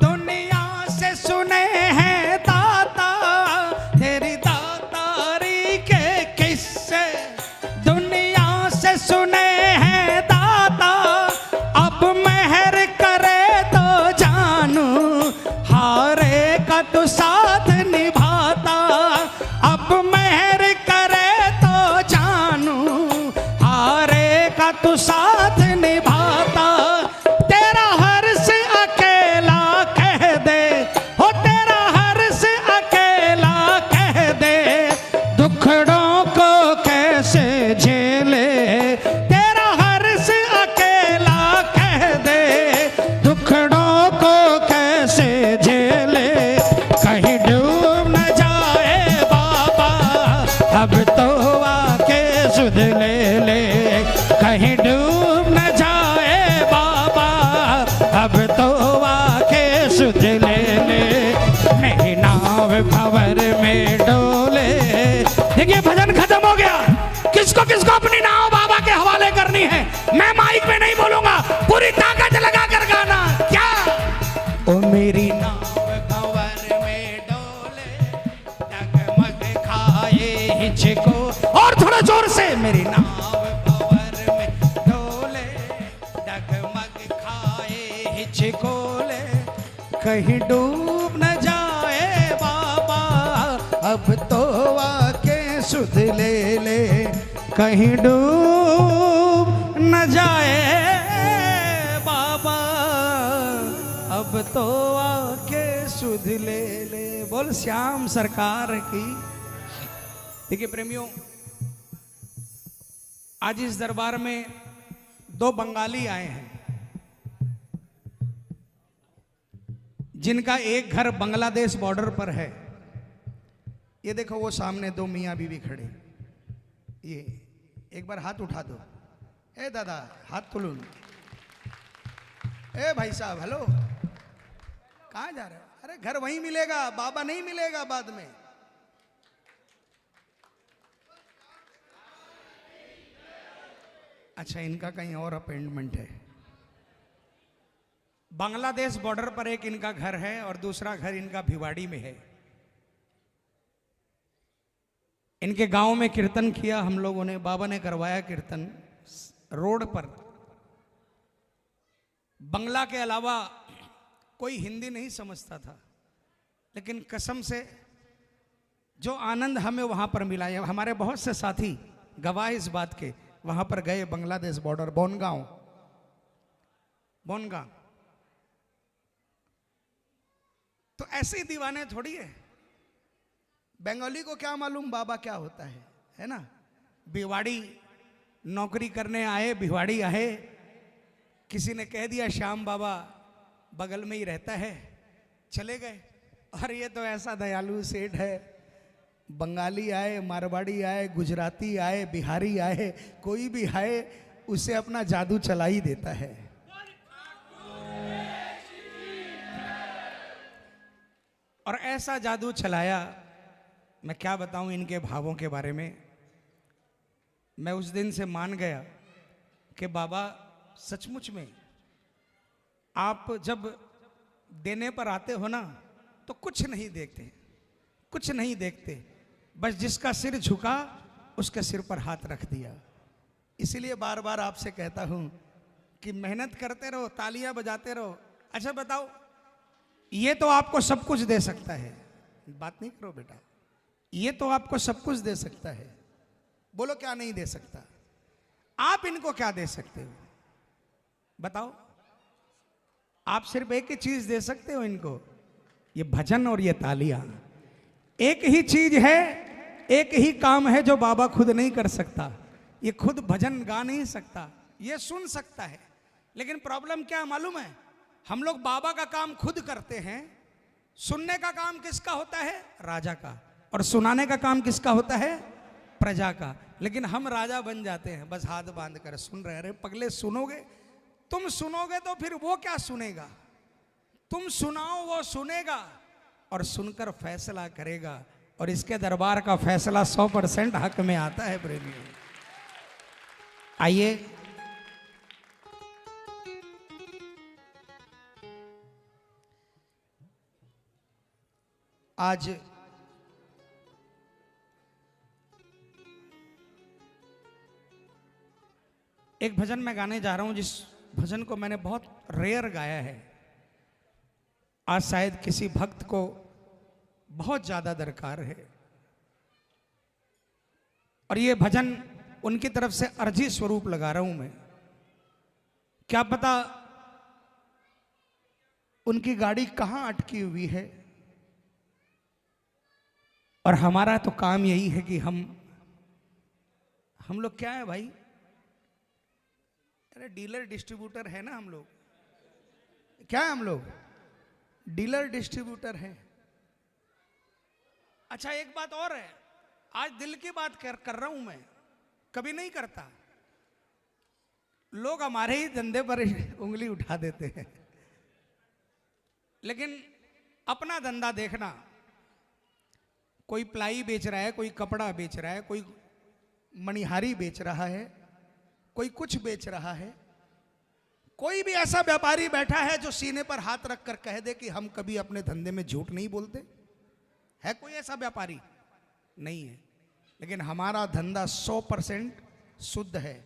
दुनिया से सुने हैं दाता, तेरी दातारी के किस्से दुनिया से सुने हैं दाता। अब मेहर करे तो जानू हारे का तो साथ निभाता, अब मेहर करे तो जानू हारे का तो साथ निभाता। तेरे मेरी नाव भंवर में डोले, डगमग खाए हिचको। और थोड़ा जोर से, मेरी नाव भंवर में डोले, डगमग खाए हिचकोले, कहीं डूब न जाए बाबा, अब तो आके सुध ले ले, कहीं डूब न जाए बाबा, अब तो आके सुध ले ले। बोल श्याम सरकार की। देखिए प्रेमियों, आज इस दरबार में 2 बंगाली आए हैं, जिनका एक घर बांग्लादेश बॉर्डर पर है। ये देखो वो सामने 2 मियाँ बीवी खड़े, ये एक बार हाथ उठा दो। ए दादा हाथ तुलून। ए भाई साहब हेलो, कहाँ जा रहे हो? अरे घर वहीं मिलेगा, बाबा नहीं मिलेगा बाद में। अच्छा इनका कहीं और अपॉइंटमेंट है। बांग्लादेश बॉर्डर पर एक इनका घर है और दूसरा घर इनका भिवाड़ी में है। इनके गांव में कीर्तन किया हम लोगों ने, बाबा ने करवाया कीर्तन रोड पर। बंगला के अलावा कोई हिंदी नहीं समझता था, लेकिन कसम से जो आनंद हमें वहां पर मिला है, हमारे बहुत से साथी गवाह इस बात के, वहां पर गए बांग्लादेश बॉर्डर, बोनगांव। तो ऐसे ही दीवाने थोड़ी है। बंगाली को क्या मालूम बाबा क्या होता है ना। भिवाड़ी नौकरी करने आए, भिवाड़ी आए, किसी ने कह दिया श्याम बाबा बगल में ही रहता है, चले गए। और ये तो ऐसा दयालु सेठ है, बंगाली आए, मारवाड़ी आए, गुजराती आए, बिहारी आए, कोई भी आए उसे अपना जादू चला ही देता है। और ऐसा जादू चलाया, मैं क्या बताऊं इनके भावों के बारे में। मैं उस दिन से मान गया कि बाबा सचमुच में आप जब देने पर आते हो ना तो कुछ नहीं देखते, कुछ नहीं देखते, बस जिसका सिर झुका उसके सिर पर हाथ रख दिया। इसलिए बार बार आपसे कहता हूं कि मेहनत करते रहो, तालियां बजाते रहो। अच्छा बताओ, ये तो आपको सब कुछ दे सकता है, बात नहीं करो बेटा, ये तो आपको सब कुछ दे सकता है, बोलो क्या नहीं दे सकता? आप इनको क्या दे सकते हो बताओ? आप सिर्फ एक ही चीज दे सकते हो इनको, ये भजन और ये तालियां। एक ही चीज है, एक ही काम है जो बाबा खुद नहीं कर सकता। ये खुद भजन गा नहीं सकता, ये सुन सकता है। लेकिन प्रॉब्लम क्या मालूम है, हम लोग बाबा का काम खुद करते हैं, सुनने का काम किसका होता है? राजा का। और सुनाने का काम किसका होता है? प्रजा का। लेकिन हम राजा बन जाते हैं, बस हाथ बांध कर सुन रहे। अरे पगले सुनोगे, तुम सुनोगे तो फिर वो क्या सुनेगा? तुम सुनाओ वो सुनेगा और सुनकर फैसला करेगा। और इसके दरबार का फैसला 100% हक में आता है प्रेमी। आइए आज एक भजन मैं गाने जा रहा हूं, जिस भजन को मैंने बहुत रेयर गाया है। आज शायद किसी भक्त को बहुत ज्यादा दरकार है। और ये भजन उनकी तरफ से अर्जी स्वरूप लगा रहा हूं मैं। क्या पता उनकी गाड़ी कहां अटकी हुई है। और हमारा तो काम यही है कि हम लोग क्या है भाई, अरे डीलर डिस्ट्रीब्यूटर है ना हम लोग। क्या है हम लोग? डीलर डिस्ट्रीब्यूटर है। अच्छा एक बात और है, आज दिल की बात कर रहा हूं मैं, कभी नहीं करता। लोग हमारे ही धंधे पर उंगली उठा देते हैं, लेकिन अपना धंधा देखना। कोई प्लाई बेच रहा है, कोई कपड़ा बेच रहा है, कोई मणिहारी बेच रहा है, कोई कुछ बेच रहा है, कोई भी ऐसा व्यापारी बैठा है जो सीने पर हाथ रख कर कह दे कि हम कभी अपने धंधे में झूठ नहीं बोलते? है कोई ऐसा व्यापारी? नहीं है। लेकिन हमारा धंधा 100% शुद्ध है।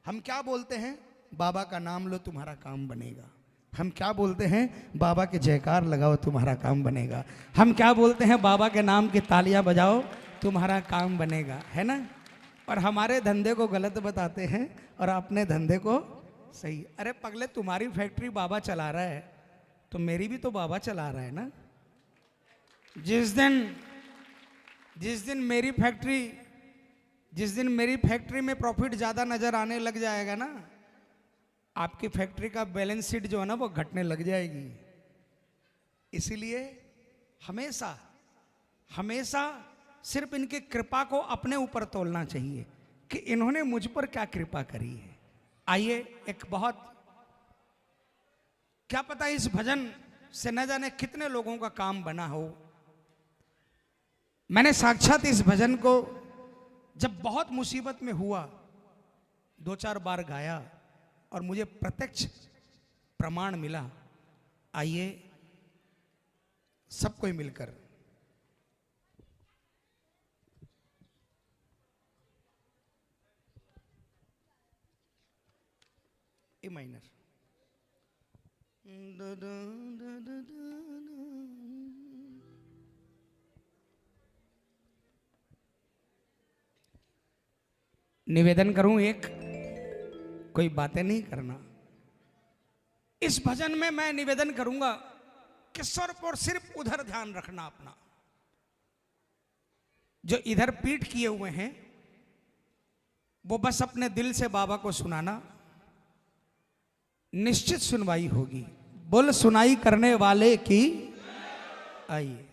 हम क्या बोलते हैं? बाबा का नाम लो तुम्हारा काम बनेगा। हम क्या बोलते हैं? बाबा के जयकार लगाओ तुम्हारा काम बनेगा। हम क्या बोलते हैं? बाबा के नाम की तालियां बजाओ तुम्हारा काम बनेगा, है ना? और हमारे धंधे को गलत बताते हैं और अपने धंधे को सही। अरे पगले, तुम्हारी फैक्ट्री बाबा चला रहा है तो मेरी भी तो बाबा चला रहा है ना। जिस दिन मेरी फैक्ट्री में प्रॉफिट ज्यादा नजर आने लग जाएगा ना, आपकी फैक्ट्री का बैलेंस शीट जो है ना वो घटने लग जाएगी। इसीलिए हमेशा हमेशा सिर्फ इनकी कृपा को अपने ऊपर तोलना चाहिए कि इन्होंने मुझ पर क्या कृपा करी है। आइए, एक बहुत, क्या पता इस भजन से न जाने कितने लोगों का काम बना हो। मैंने साक्षात इस भजन को जब बहुत मुसीबत में हुआ 2-4 बार गाया और मुझे प्रत्यक्ष प्रमाण मिला। आइए सब कोई मिलकर ए माइनर, निवेदन करूं एक, कोई बातें नहीं करना। इस भजन में मैं निवेदन करूंगा कि स्वर पर सिर्फ उधर ध्यान रखना अपना। जो इधर पीठ किए हुए हैं वो बस अपने दिल से बाबा को सुनाना, निश्चित सुनवाई होगी। बोल सुनाई करने वाले की। आइए,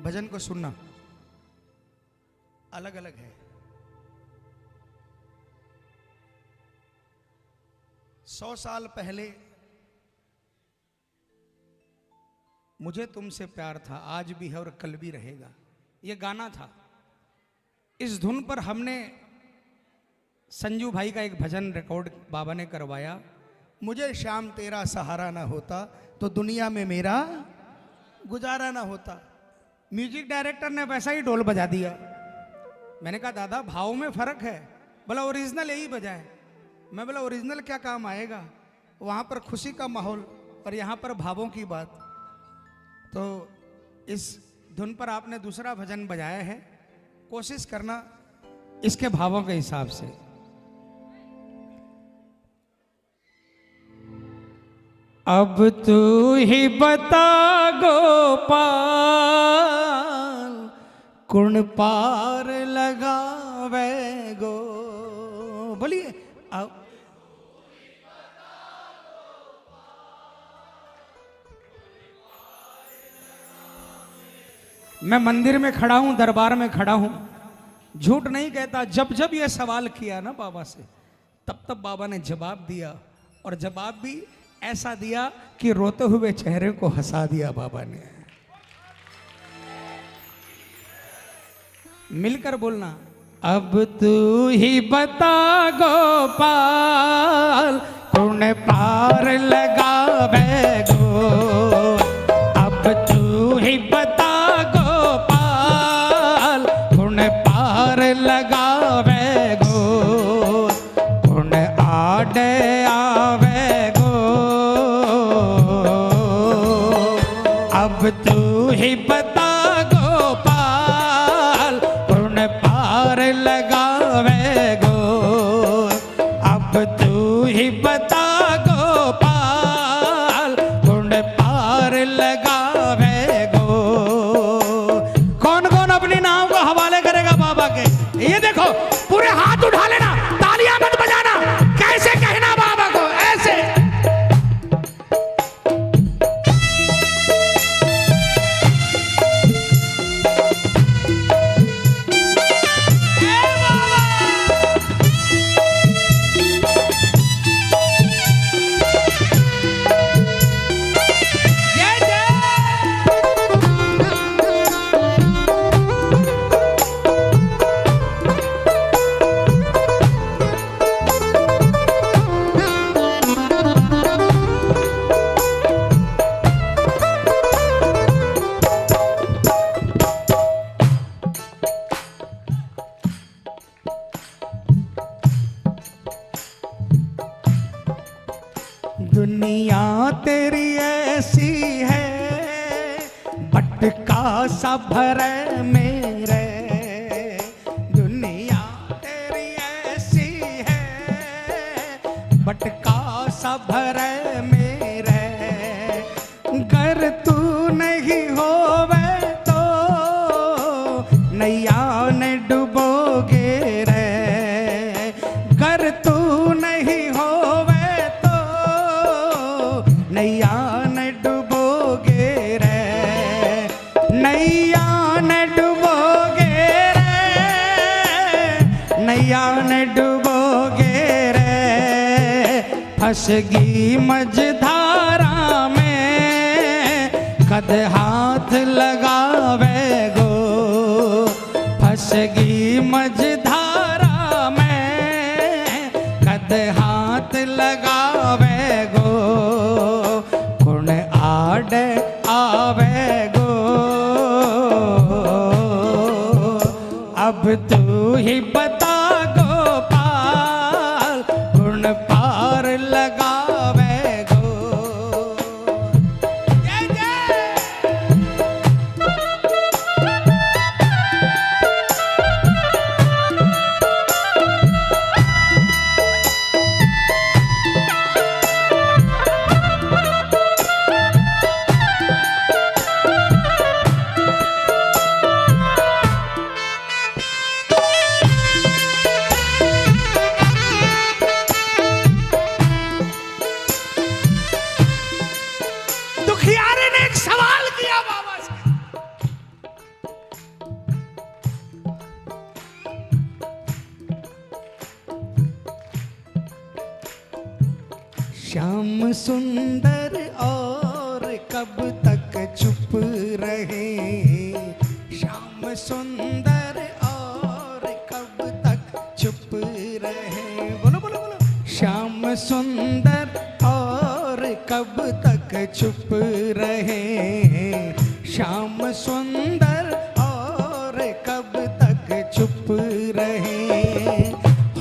भजन को सुनना अलग अलग है। 100 साल पहले मुझे तुमसे प्यार था, आज भी है और कल भी रहेगा, ये गाना था। इस धुन पर हमने संजू भाई का एक भजन रिकॉर्ड बाबा ने करवाया। मुझे श्याम तेरा सहारा ना होता तो दुनिया में मेरा गुजारा ना होता। म्यूजिक डायरेक्टर ने वैसा ही ढोल बजा दिया। मैंने कहा दादा भाव में फर्क है। बोला ओरिजिनल यही बजाए। मैं बोला ओरिजिनल क्या काम आएगा, वहाँ पर खुशी का माहौल और यहाँ पर भावों की बात। तो इस धुन पर आपने दूसरा भजन बजाया है, कोशिश करना इसके भावों के हिसाब से। अब तू ही बता गोपाल, कुण पार लगावे गो। बोलिए अब मैं मंदिर में खड़ा हूं, दरबार में खड़ा हूं, झूठ नहीं कहता। जब जब ये सवाल किया ना बाबा से, तब तब बाबा ने जवाब दिया, और जवाब भी ऐसा दिया कि रोते हुए चेहरे को हंसा दिया बाबा ने। मिलकर बोलना, अब तू ही बता गोपाल, कुण पार लगावे गो। अब तू ही बता गोपाल, कुण पार लगावे गो। कुण आडे आवे गो। अब तू ही बता गोपाल, कुण पार लगावे गो। अब तू ही बता गोपाल, कुण पार लगावे गो। कौन कौन अपनी नाव को हवाले करेगा बाबा के? ये देखो, पूरे हाथ उठा लेना, तालियां मत बजाना। कैसे कहना बाबा को? ऐसे। तेरी ऐसी है, भटका सा भरे मेरे। दुनिया तेरी ऐसी है, भटका सा भरे मेरे। घर तू नहीं होवे तो नैया ने डुबोगे रे। घर तू नहीं होवे तो नैया ने डुबोगे रे। नैया ने डुबोगे रे, नैया ने डुबोगे रे। फंसगी मझधारा में कद हाथ लगावे गो। फंसगी मझधारा में कद हाथ लगावे गो। कुण आड़ आवे गो। अब तू ही बता गोपाल, कुण पार लगावे गो। जय जय। दुखियारे ने एक सवाल किया बाबा से। श्याम सुंदर और कब तक चुप रहे। श्याम सुंदर और कब तक चुप रहे। बोलो बोलो बोलो। श्याम सुंदर और कब तक चुप रहे। श्याम सुंदर और कब तक चुप रहे।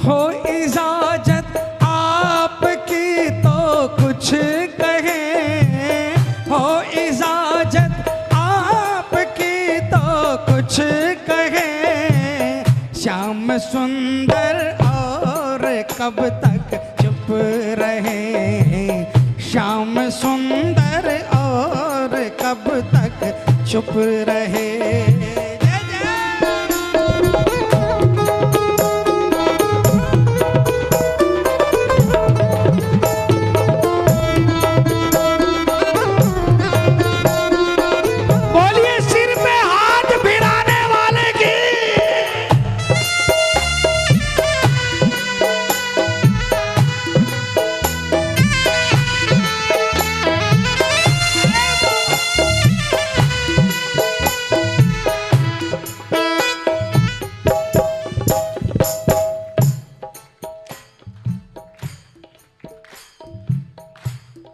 हो इजाजत आपकी तो कुछ कहे। हो इजाजत आपकी तो कुछ कहे। श्याम सुंदर और कब तक चुप रहे। श्याम सुंदर और कब तक चुप रहे। जय जय। बोलिए सिर पे हाथ फिराने वाले की।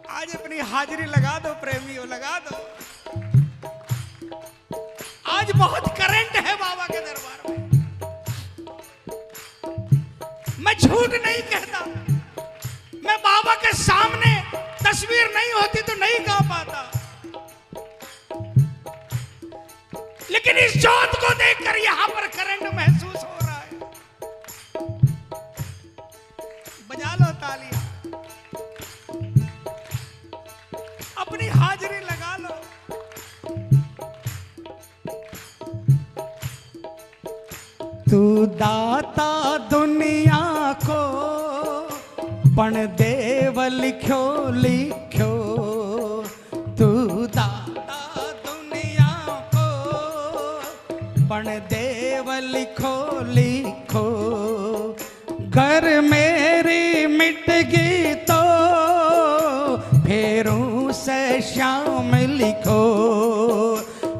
आज अपनी हाजिरी लगा दो प्रेमियों, लगा दो। आज बहुत करंट है बाबा के दरबार में। मैं झूठ नहीं कहता। मैं बाबा के सामने तस्वीर नहीं होती तो नहीं गा पाता, लेकिन इस जोत को देखकर यहां पर करंट महसूस हो रहा है। बजा लो तालियां, अपनी हाजिरी लगा लो। तू दाता दुनिया को पण देव लिखो लिखो। तू दाता दुनिया को पण देव लिखो लिखो। घर मेरी मिट गई तो फेरों से श्याम लिखो।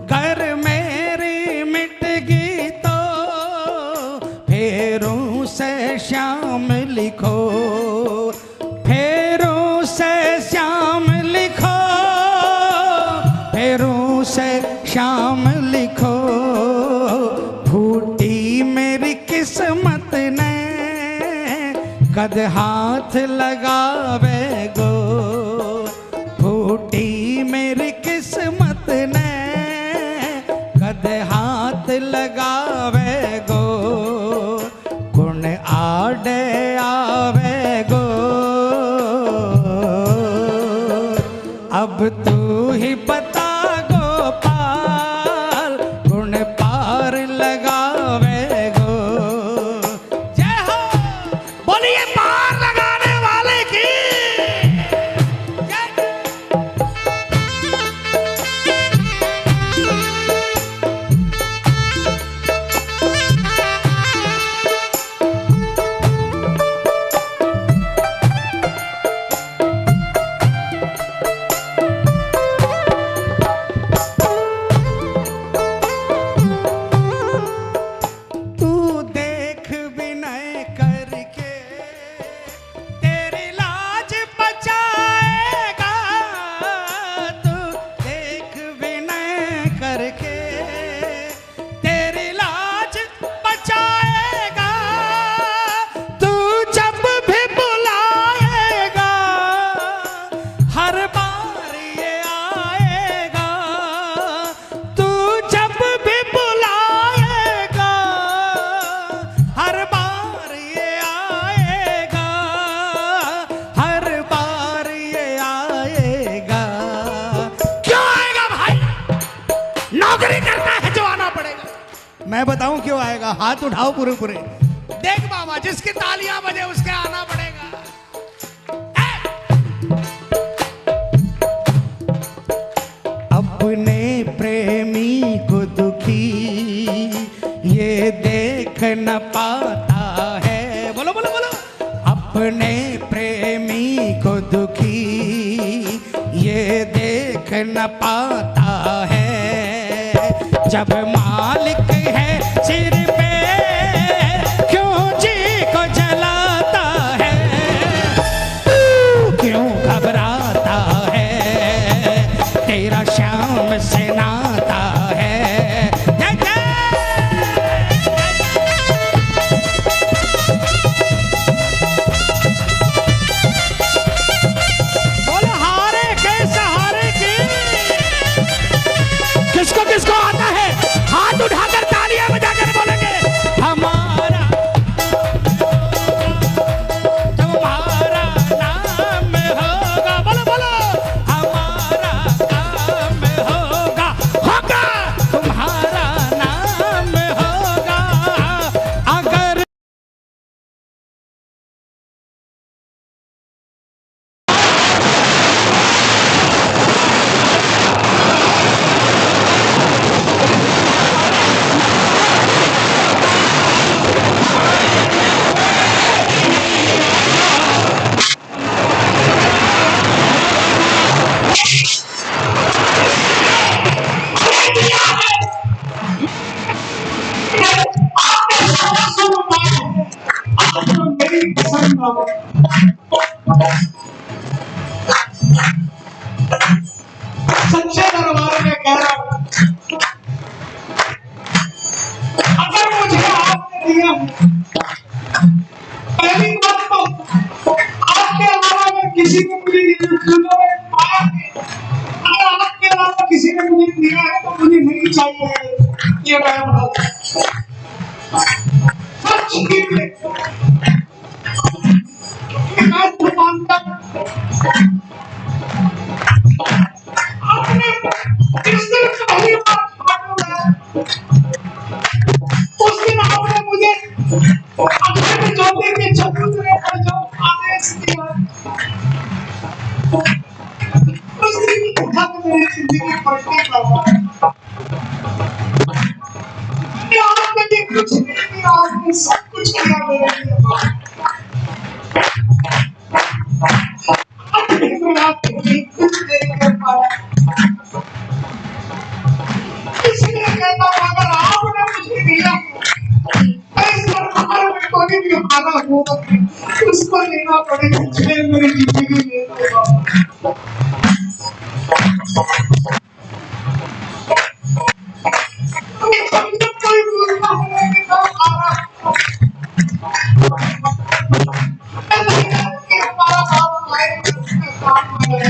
घर मेरी मिट गई तो फेरों से श्याम लिखो। फेरों से श्याम लिखो। फेरों से श्याम लिखो। फूटी मेरी किस्मत ने कद हाथ लगावे गो। लगावे गो, गुण आडे आवे गो। अब तू ही बता गोपाल, गुण पार लगावे गो। जय हो, बोलिए पार लगाने वाले की जय। तू देख विनय करके तेरी लाज बचाएगा, तू देख विनय करके तेरी लाज बचाएगा। तू जब भी बुलाएगा हर बार ये आएगा, तू जब भी बुलाएगा हर बार ये आएगा, हर बार ये आएगा। क्यों आएगा भाई? नौकरी करना है जो आना पड़ेगा। मैं बताऊं क्यों आएगा? हाथ उठाओ पूरे पूरे। देख बाबा, जिसकी तालियां बजे उसके आना पड़ेगा। अपने प्रेमी को दुखी ये देख न पाता है। बोलो बोलो बोलो। अपने प्रेमी को दुखी ये देख न पाता है। जब मालिक है सिर पे क्यों जी को जलाता है, तू क्यों घबराता है, तेरा श्याम से नाता है। जय जय। बोलो हारे के सहारे की। किसको किसको आता है हाथ उठाकर तालियां बजाकर बोलेंगे हमारा, तुम्हारा नाम होगा। बोलो बोलो, हमारा नाम होगा, होगा तुम्हारा नाम होगा। अगर सच्चे दरबार में कह रहा हूं, अगर मुझे आपने दिया पहली बात तो आपके अलावा अगर किसी ने मुझे पाया है, अगर आपके अलावा किसी ने मुझे दिया है तो मुझे नहीं चाहिए। ये मैं सच ही मैं तो मानता आपने जिस दिन पहली बार उस दिन आपने मुझे अपने ज्योति के चबूतरे पर जो आदेश दिया उस दिन उठा के मेरी जिंदगी पलटी करवा। आपने भी कुछ नहीं किया, आपने सब कुछ किया मेरे लिए। आपने कुछ नहीं कर पाया, इसलिए कहता हूं अगर आपने मुझे दिया इस दरबार में कोई भी हारा हो उसको लेना पड़ेगा, चाहे मेरी जिंदगी ले लो। कोई बोलता है कि मैं हारा हमारा बाप आए उसके काम में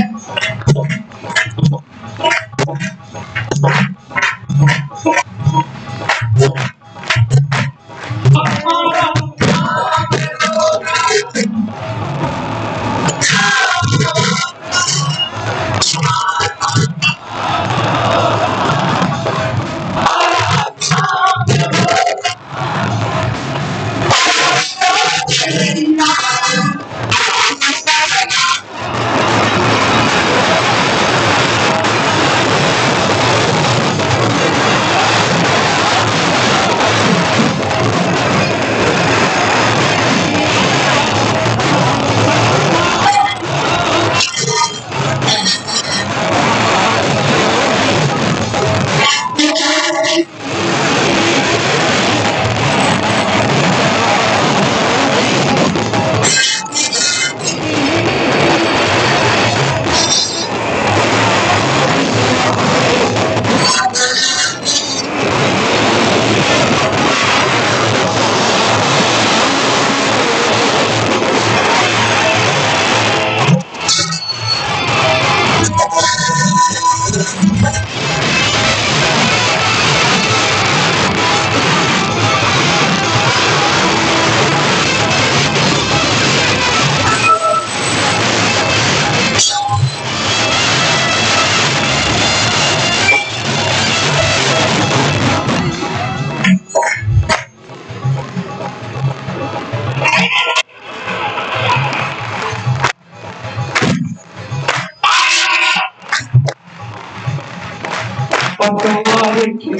पतवार के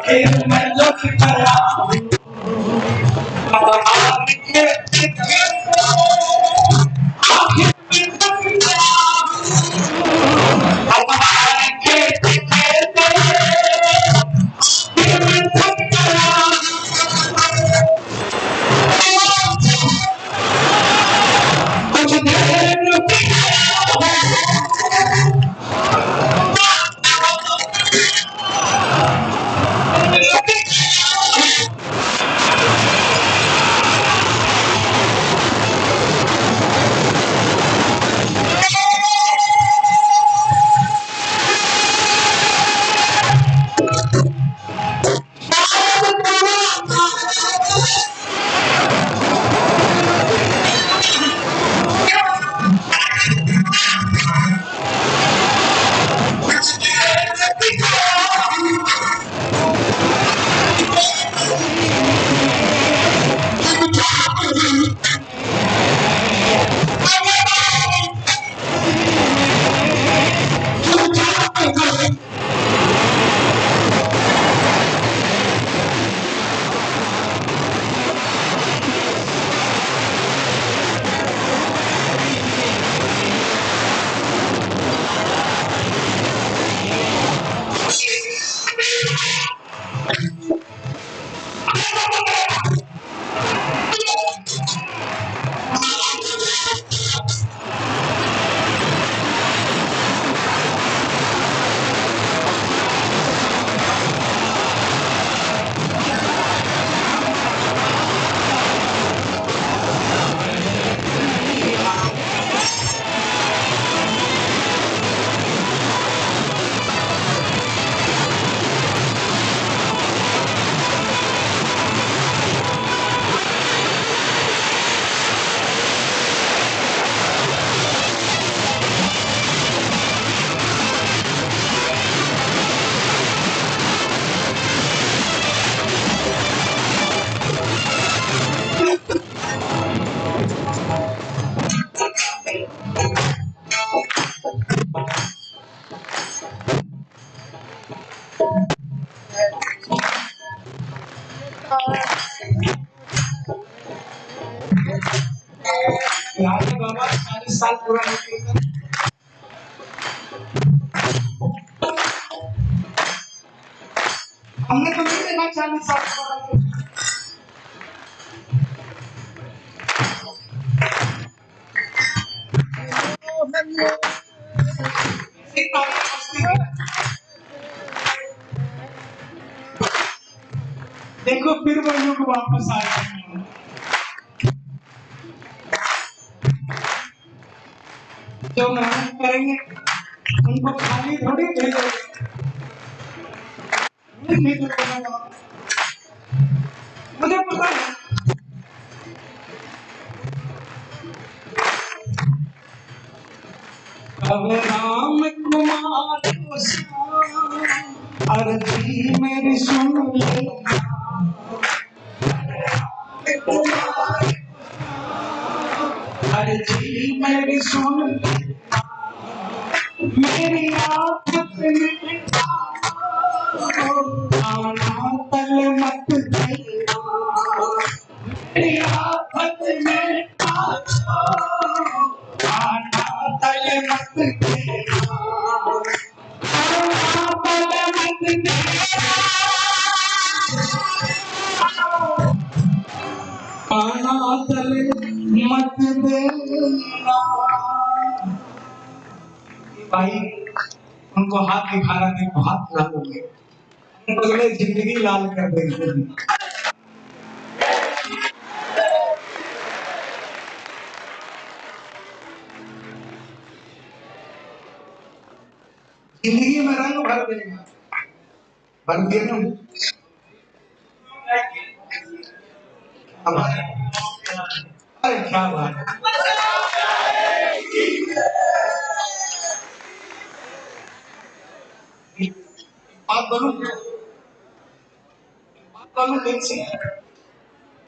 खेल में लुट गया पतवार के बाबा 40 साल पुराने कीर्तन हमने तो नहीं देखा 40 साल पुराने देखो फिर वो युग वापस आ गए जो मेहनत करेंगे उनको खाली थोड़ी भेजोगे मुझे पता है अब राम कुमार अर्जी मेरी सुन ले अर्जी मेरी सुन मेरी आफत में आना तल मत देना मेरी आफत में आना तल मत देना आना तल मत देना आना तल मत देना भाई उनको हाथ दिखा रहा देखो हाथ लाल हो गए उनको लगे जिंदगी लाल कर देंगे जिंदगी में रंग भर देगा भर दिए ना हमारे अरे क्या बात है बात बोलूं दिल से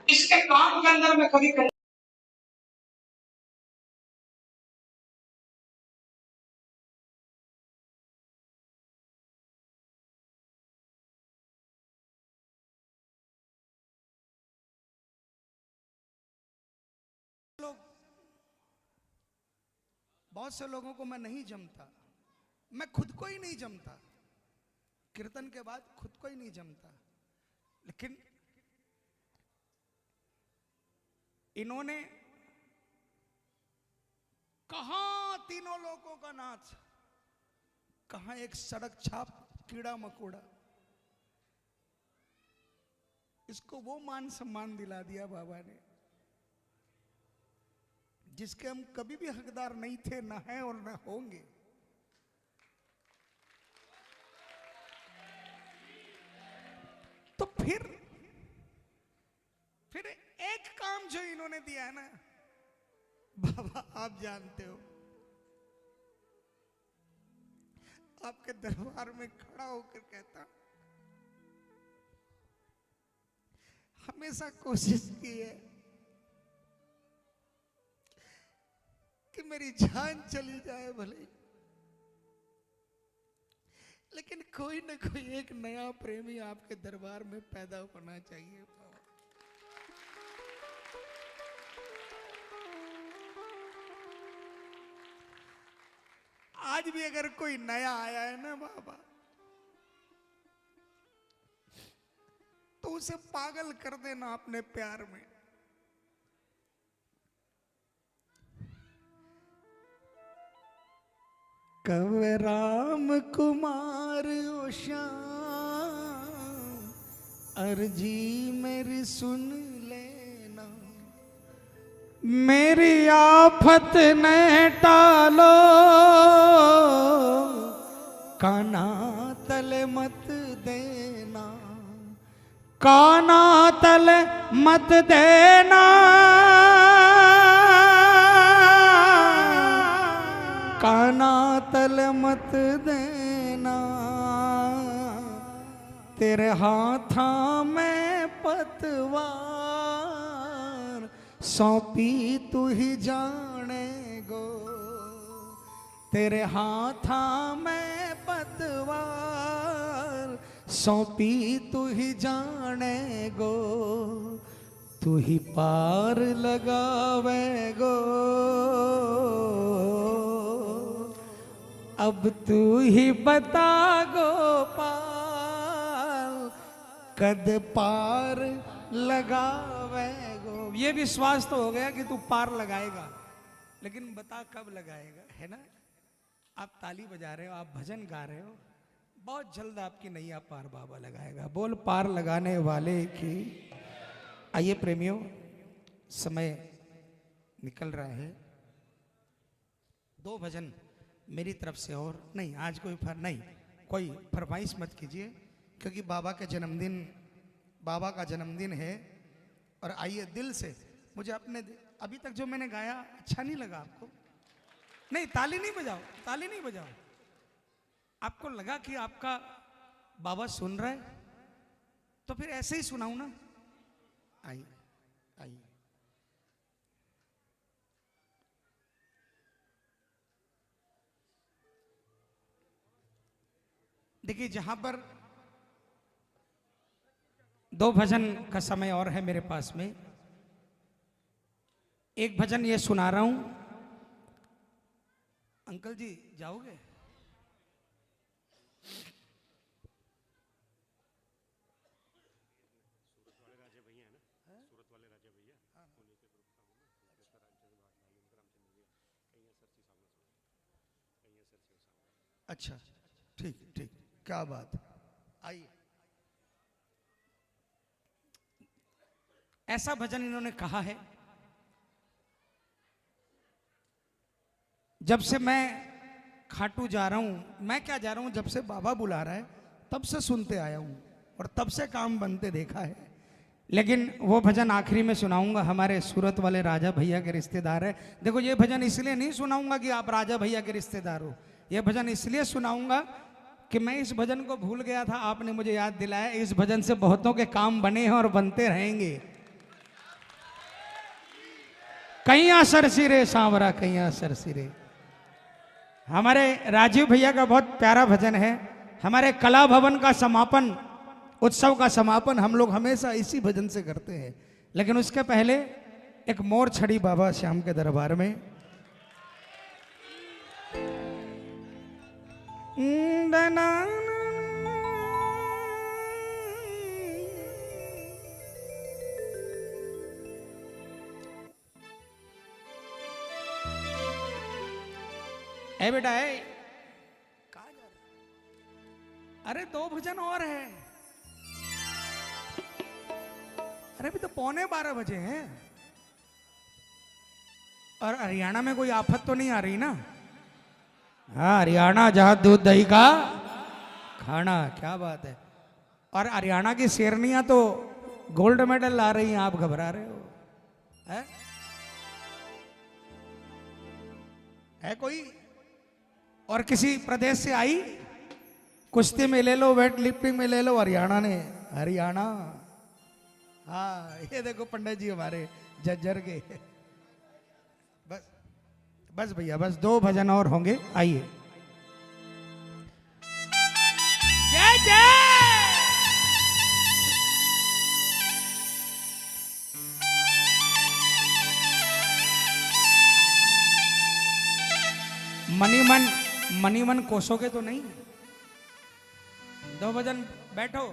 इसके काम के अंदर मैं कभी लोग, बहुत से लोगों को मैं नहीं जमता, मैं खुद को ही नहीं जमता, कीर्तन के बाद खुद को ही नहीं जमता, लेकिन इन्होंने कहां तीनों लोगों का नाच, कहां एक सड़क छाप कीड़ा मकोड़ा, इसको वो मान सम्मान दिला दिया बाबा ने जिसके हम कभी भी हकदार नहीं थे, ना है और ना होंगे। तो फिर एक काम जो इन्होंने दिया है ना बाबा, आप जानते हो, आपके दरबार में खड़ा होकर कहता, हमेशा कोशिश की है कि मेरी जान चली जाए भले, लेकिन कोई ना कोई एक नया प्रेमी आपके दरबार में पैदा होना चाहिए। आज भी अगर कोई नया आया है ना बाबा, तो उसे पागल कर देना अपने प्यार में। कब राम कुमार ओ श्याम, अर्जी मेरी सुन लेना, मेरी आफत ने टालो, काना तले मत देना, काना तले मत देना, काना तल मत देना, तेरे हाथा में पतवार सौंपी तू ही जाने गो, तेरे हाथा में पतवार सौंपी तू ही जाने गो, तू ही पार लगावे गो, अब तू ही बता गोपाल, कद पार लगावे गो। ये विश्वास तो हो गया कि तू पार लगाएगा, लेकिन बता कब लगाएगा, है ना? आप ताली बजा रहे हो, आप भजन गा रहे हो, बहुत जल्द आपकी नैया पार बाबा लगाएगा। बोल पार लगाने वाले की। आइए प्रेमियों, समय निकल रहा है, दो भजन मेरी तरफ से, और नहीं आज कोई कोई फरमाइश मत कीजिए, क्योंकि बाबा का जन्मदिन है। और आइए दिल से, मुझे अपने अभी तक जो मैंने गाया अच्छा नहीं लगा आपको? नहीं, ताली नहीं बजाओ, ताली नहीं बजाओ। आपको लगा कि आपका बाबा सुन रहा है, तो फिर ऐसे ही सुनाऊं ना। आइए आइए, देखिए, जहां पर दो भजन का समय और है मेरे पास में, एक भजन ये सुना रहा हूं। अंकल जी जाओगे? अच्छा, ठीक ठीक, क्या बात। आइए, ऐसा भजन इन्होंने कहा है, जब से मैं खाटू जा रहा हूं, मैं क्या जा रहा हूं, जब से बाबा बुला रहा है तब से सुनते आया हूं और तब से काम बनते देखा है। लेकिन वो भजन आखिरी में सुनाऊंगा, हमारे सूरत वाले राजा भैया के रिश्तेदार है। देखो, ये भजन इसलिए नहीं सुनाऊंगा कि आप राजा भैया के रिश्तेदार हो, ये भजन इसलिए सुनाऊंगा कि मैं इस भजन को भूल गया था, आपने मुझे याद दिलाया। इस भजन से बहुतों के काम बने हैं और बनते रहेंगे। कैया सरसिरे सांवरा कैया सरसिरे। हमारे राजीव भैया का बहुत प्यारा भजन है। हमारे कला भवन का समापन, उत्सव का समापन हम लोग हमेशा इसी भजन से करते हैं। लेकिन उसके पहले एक मोर छड़ी बाबा श्याम के दरबार में। ए बेटा है, कहाँ जा रहे? अरे 2 भजन और है। अरे अभी तो 11:15 बजे हैं। और हरियाणा में कोई आफत तो नहीं आ रही ना? हाँ, हरियाणा जहां दूध दही का खाना, क्या बात है। और हरियाणा की शेरनियां तो गोल्ड मेडल ला रही हैं, आप घबरा रहे हो? है कोई और किसी प्रदेश से आई? कुश्ती में ले लो, वेट लिफ्टिंग में ले लो, हरियाणा ने, हरियाणा। हाँ, ये देखो पंडित जी हमारे झज्जर के। बस बस भैया, बस 2 भजन और होंगे, आइए। जय जय। मनीमन कोसोगे तो नहीं? 2 भजन बैठो,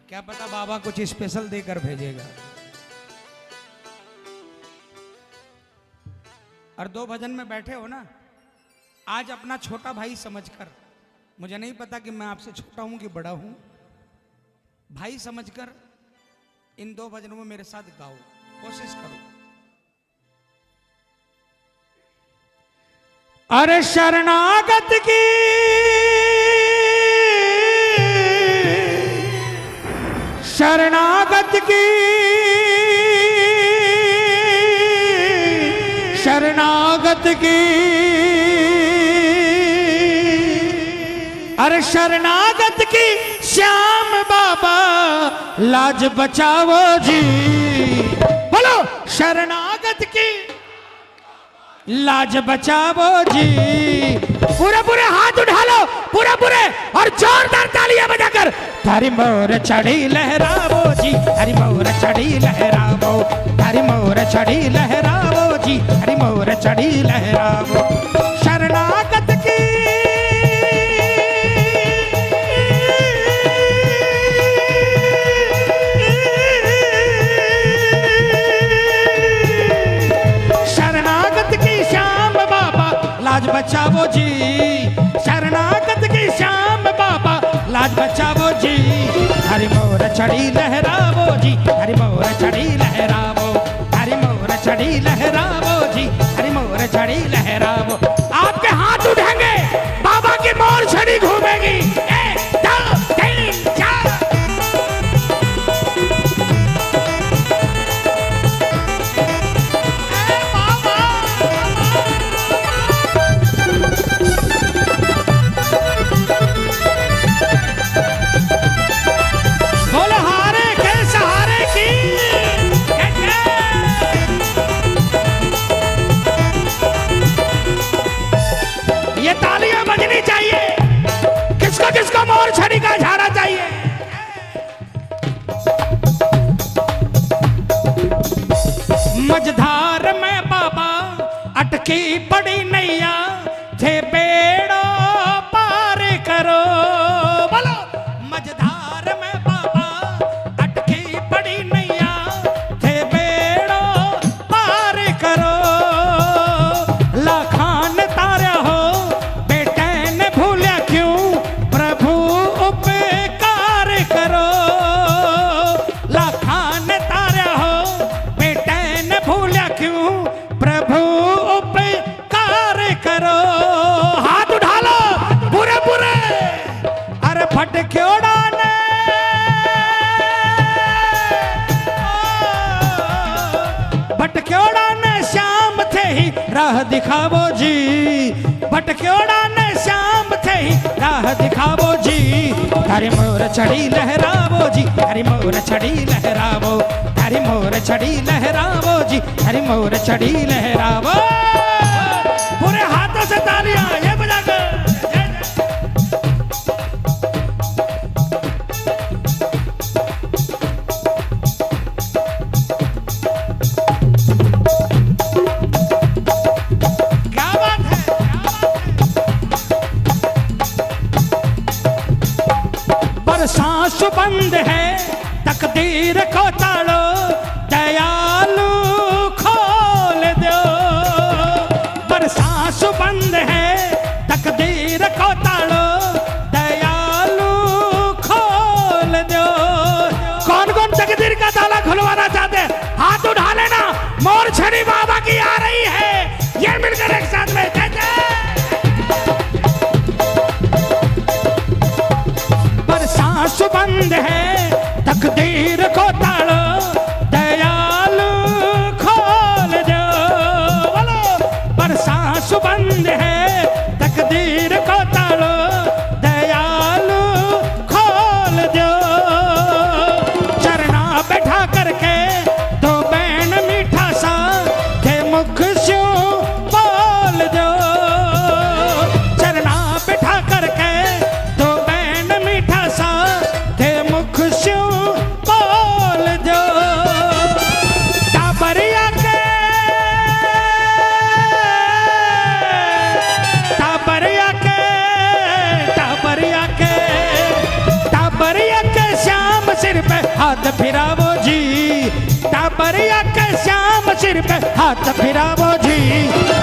क्या पता बाबा कुछ स्पेशल देकर भेजेगा। और 2 भजन में बैठे हो ना, आज अपना छोटा भाई समझकर, मुझे नहीं पता कि मैं आपसे छोटा हूं कि बड़ा हूं, भाई समझकर इन 2 भजनों में मेरे साथ गाओ, कोशिश करो। अरे शरणागत की शरणागत की शरणागत की अरे शरणागत की श्याम बाबा लाज बचाओ जी। बोलो शरणागत की लाज बचाओ जी। पूरे पूरे हाथ उठा लो, पूरे पूरे, और जोरदार तालियां बजाकर हरि मोर छड़ी लहरावो जी, हरि मोर छड़ी लहरावो, हरि मोर छड़ी लहरावो जी, हरि मोर छड़ी लहरावो। शरणागत की लाज बचावो जी, शरणागत की श्याम बाबा लाज बचावो जी। हरि मोर छड़ी लहरावो जी, हरि मोर छड़ी लहरावो, हरि मोर छड़ी लहरावो जी, हरि मोर छड़ी लहरावो। आपके हाथ उठेंगे, बाबा की मोर छड़ी घूमेगी। 1 2 3 4। किसको मोर छड़ी का झाड़ा चाहिए? मझधार में बाबा अटकी पड़ी नैया, थे बेड़ो पार करो। बोलो मझधार में बाबा अटकी पड़ी नैया, थे बेड़ो पार करो। लाखान तारा हो बेटे ने भूलिया क्यों, प्रभु उपकार करो। लाखान तारा हो बेटे ने भूलिया क्यों, प्रभु उपकार करो। दिखावो जी, भटक्योड़ा ने श्याम थे ही राह दिखावो जी। थारी मोर छड़ी लहरावो जी, थारी मोर छड़ी लहरावो, थारी मोर छड़ी लहरावो जी, थारी मोर छड़ी लहरावो। पूरे हाथों से तालियां ये बजाकर। सांस बंद है तकदीर को ताड़ो, दयालु खोल दो। पर सांस बंद है तकदीर को ताड़ो, दयालु खोल दो। कौन कौन तकदीर का ताला खुलवाना चाहते हैं हाथ उठा लेना। मोर छड़ी बाबा की आ रही है, ये मिलकर एक साथ में जय जय। सांस बंद है तकदीर को ताड़ो, दयालु खोल दो। बोलो पर सांस बंद है तकदीर को ताड़ो, दयालु खोल दो। चरना बैठा करके दो बैन मीठा सा थे मुख स्यों बोल दो। चरना बैठा करके दो बैन मीठा सा थे मुख स्यों बोल दो। टाबरिया के टाबरिया के टाबरिया के टाबरिया के श्याम सिर पे हाथ फिरावो जी, टाबरिया के श्याम सिर पे हाथ फिरावो जी।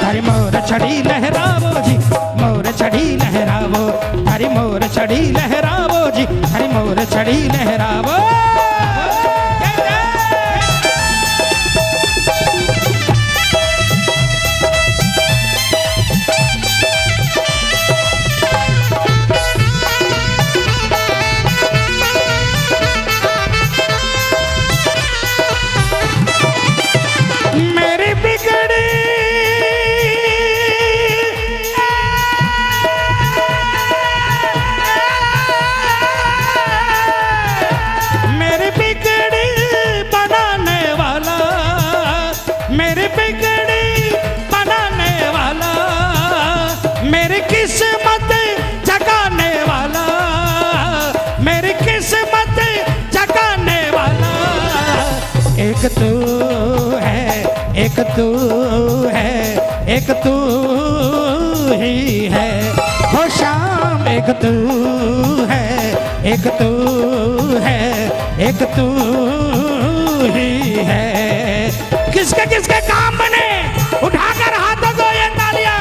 थारी मोर छड़ी लहरावो जी, मोर छड़ी लहरावो, थारी मोर छड़ी लहरावो जी, थारी मोर छड़ी लहरावो। मेरी बिगड़ी मेरी बिगड़ी बनाने वाला, मेरी बिगड़ी बनाने वाला, मेरी किस्मत जगाने वाला, मेरी किस्मत जगाने वाला। एक तू है, एक तू है, एक तू ही है हो शाम। एक तू है, एक तू है, एक तू ही है। किसके किसके काम बने उठाकर हाथों को ये तालियां।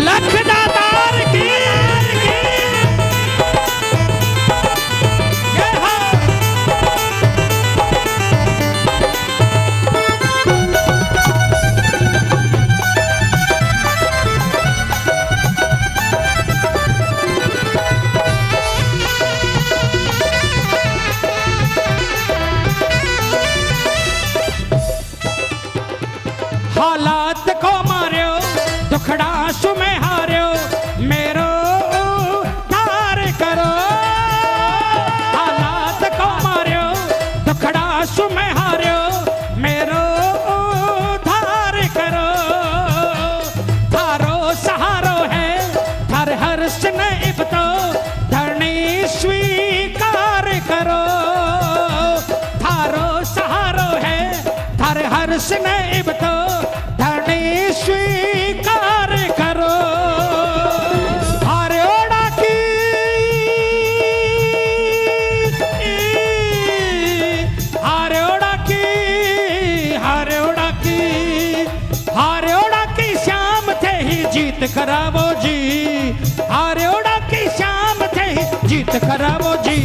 लखदातार की हालात को मार्यो, दुखड़ा सु में हार्यो, मेरो उद्धार करो। हालात को मार्यो, दुखड़ा सु में हार्यो, मेरो उद्धार करो। थारो सहारो है हर हर्ष न इब्तो, धरणी स्वीकार करो। थारो सहारो है हर हर्ष न इब्तो, स्वीकार करो। हारोड़ा की हारोड़ा की हारोड़ा की हारोड़ा की श्याम थे ही जीत करावो जी, हारोड़ा की श्याम थे ही जीत करावो जी।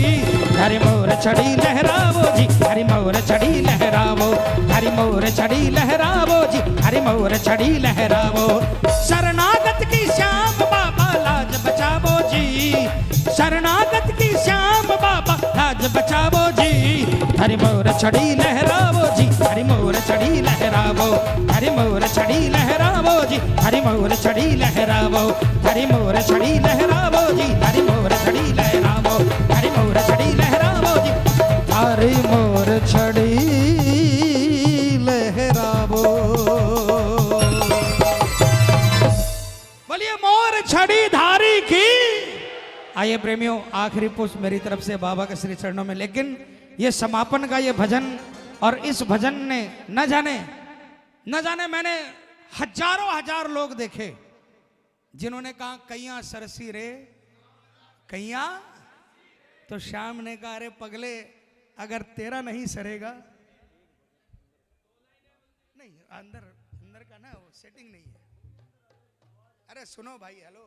हरी मोर छड़ी लहरावो जी, हरी मोर छड़ी लहरावो, हरी मोर छड़ी लहरावो जी, हरी मोर छड़ी लहरावो। शरणागत की श्याम बाबा लाज बचावो जी, शरणागत की श्याम बाबा लाज बचावो जी, हरि मोर छड़ी लहरावो जी, हरि मोर छड़ी लहरावो, हरि मोर छड़ी लहरावो जी, हरि मोर छड़ी लहरावो, हरि मोर छड़ी लहरावो जी, हरि मोर छड़ी लहरावो, हरि मोर छड़ी लहरावो जी, हरि मोर छड़ी लहरावो। बोलिए मोर छड़ी धारी की। आइए प्रेमियों, आखिरी पुष्प मेरी तरफ से बाबा के श्री चरणों में। लेकिन ये समापन का ये भजन, और इस भजन ने न जाने मैंने हजारों हजार लोग देखे जिन्होंने कहा कैया सरसी रे कैया, तो श्याम ने कहा अरे पगले अगर तेरा नहीं सरेगा, नहीं अंदर का ना वो सेटिंग नहीं है। अरे सुनो भाई, हेलो।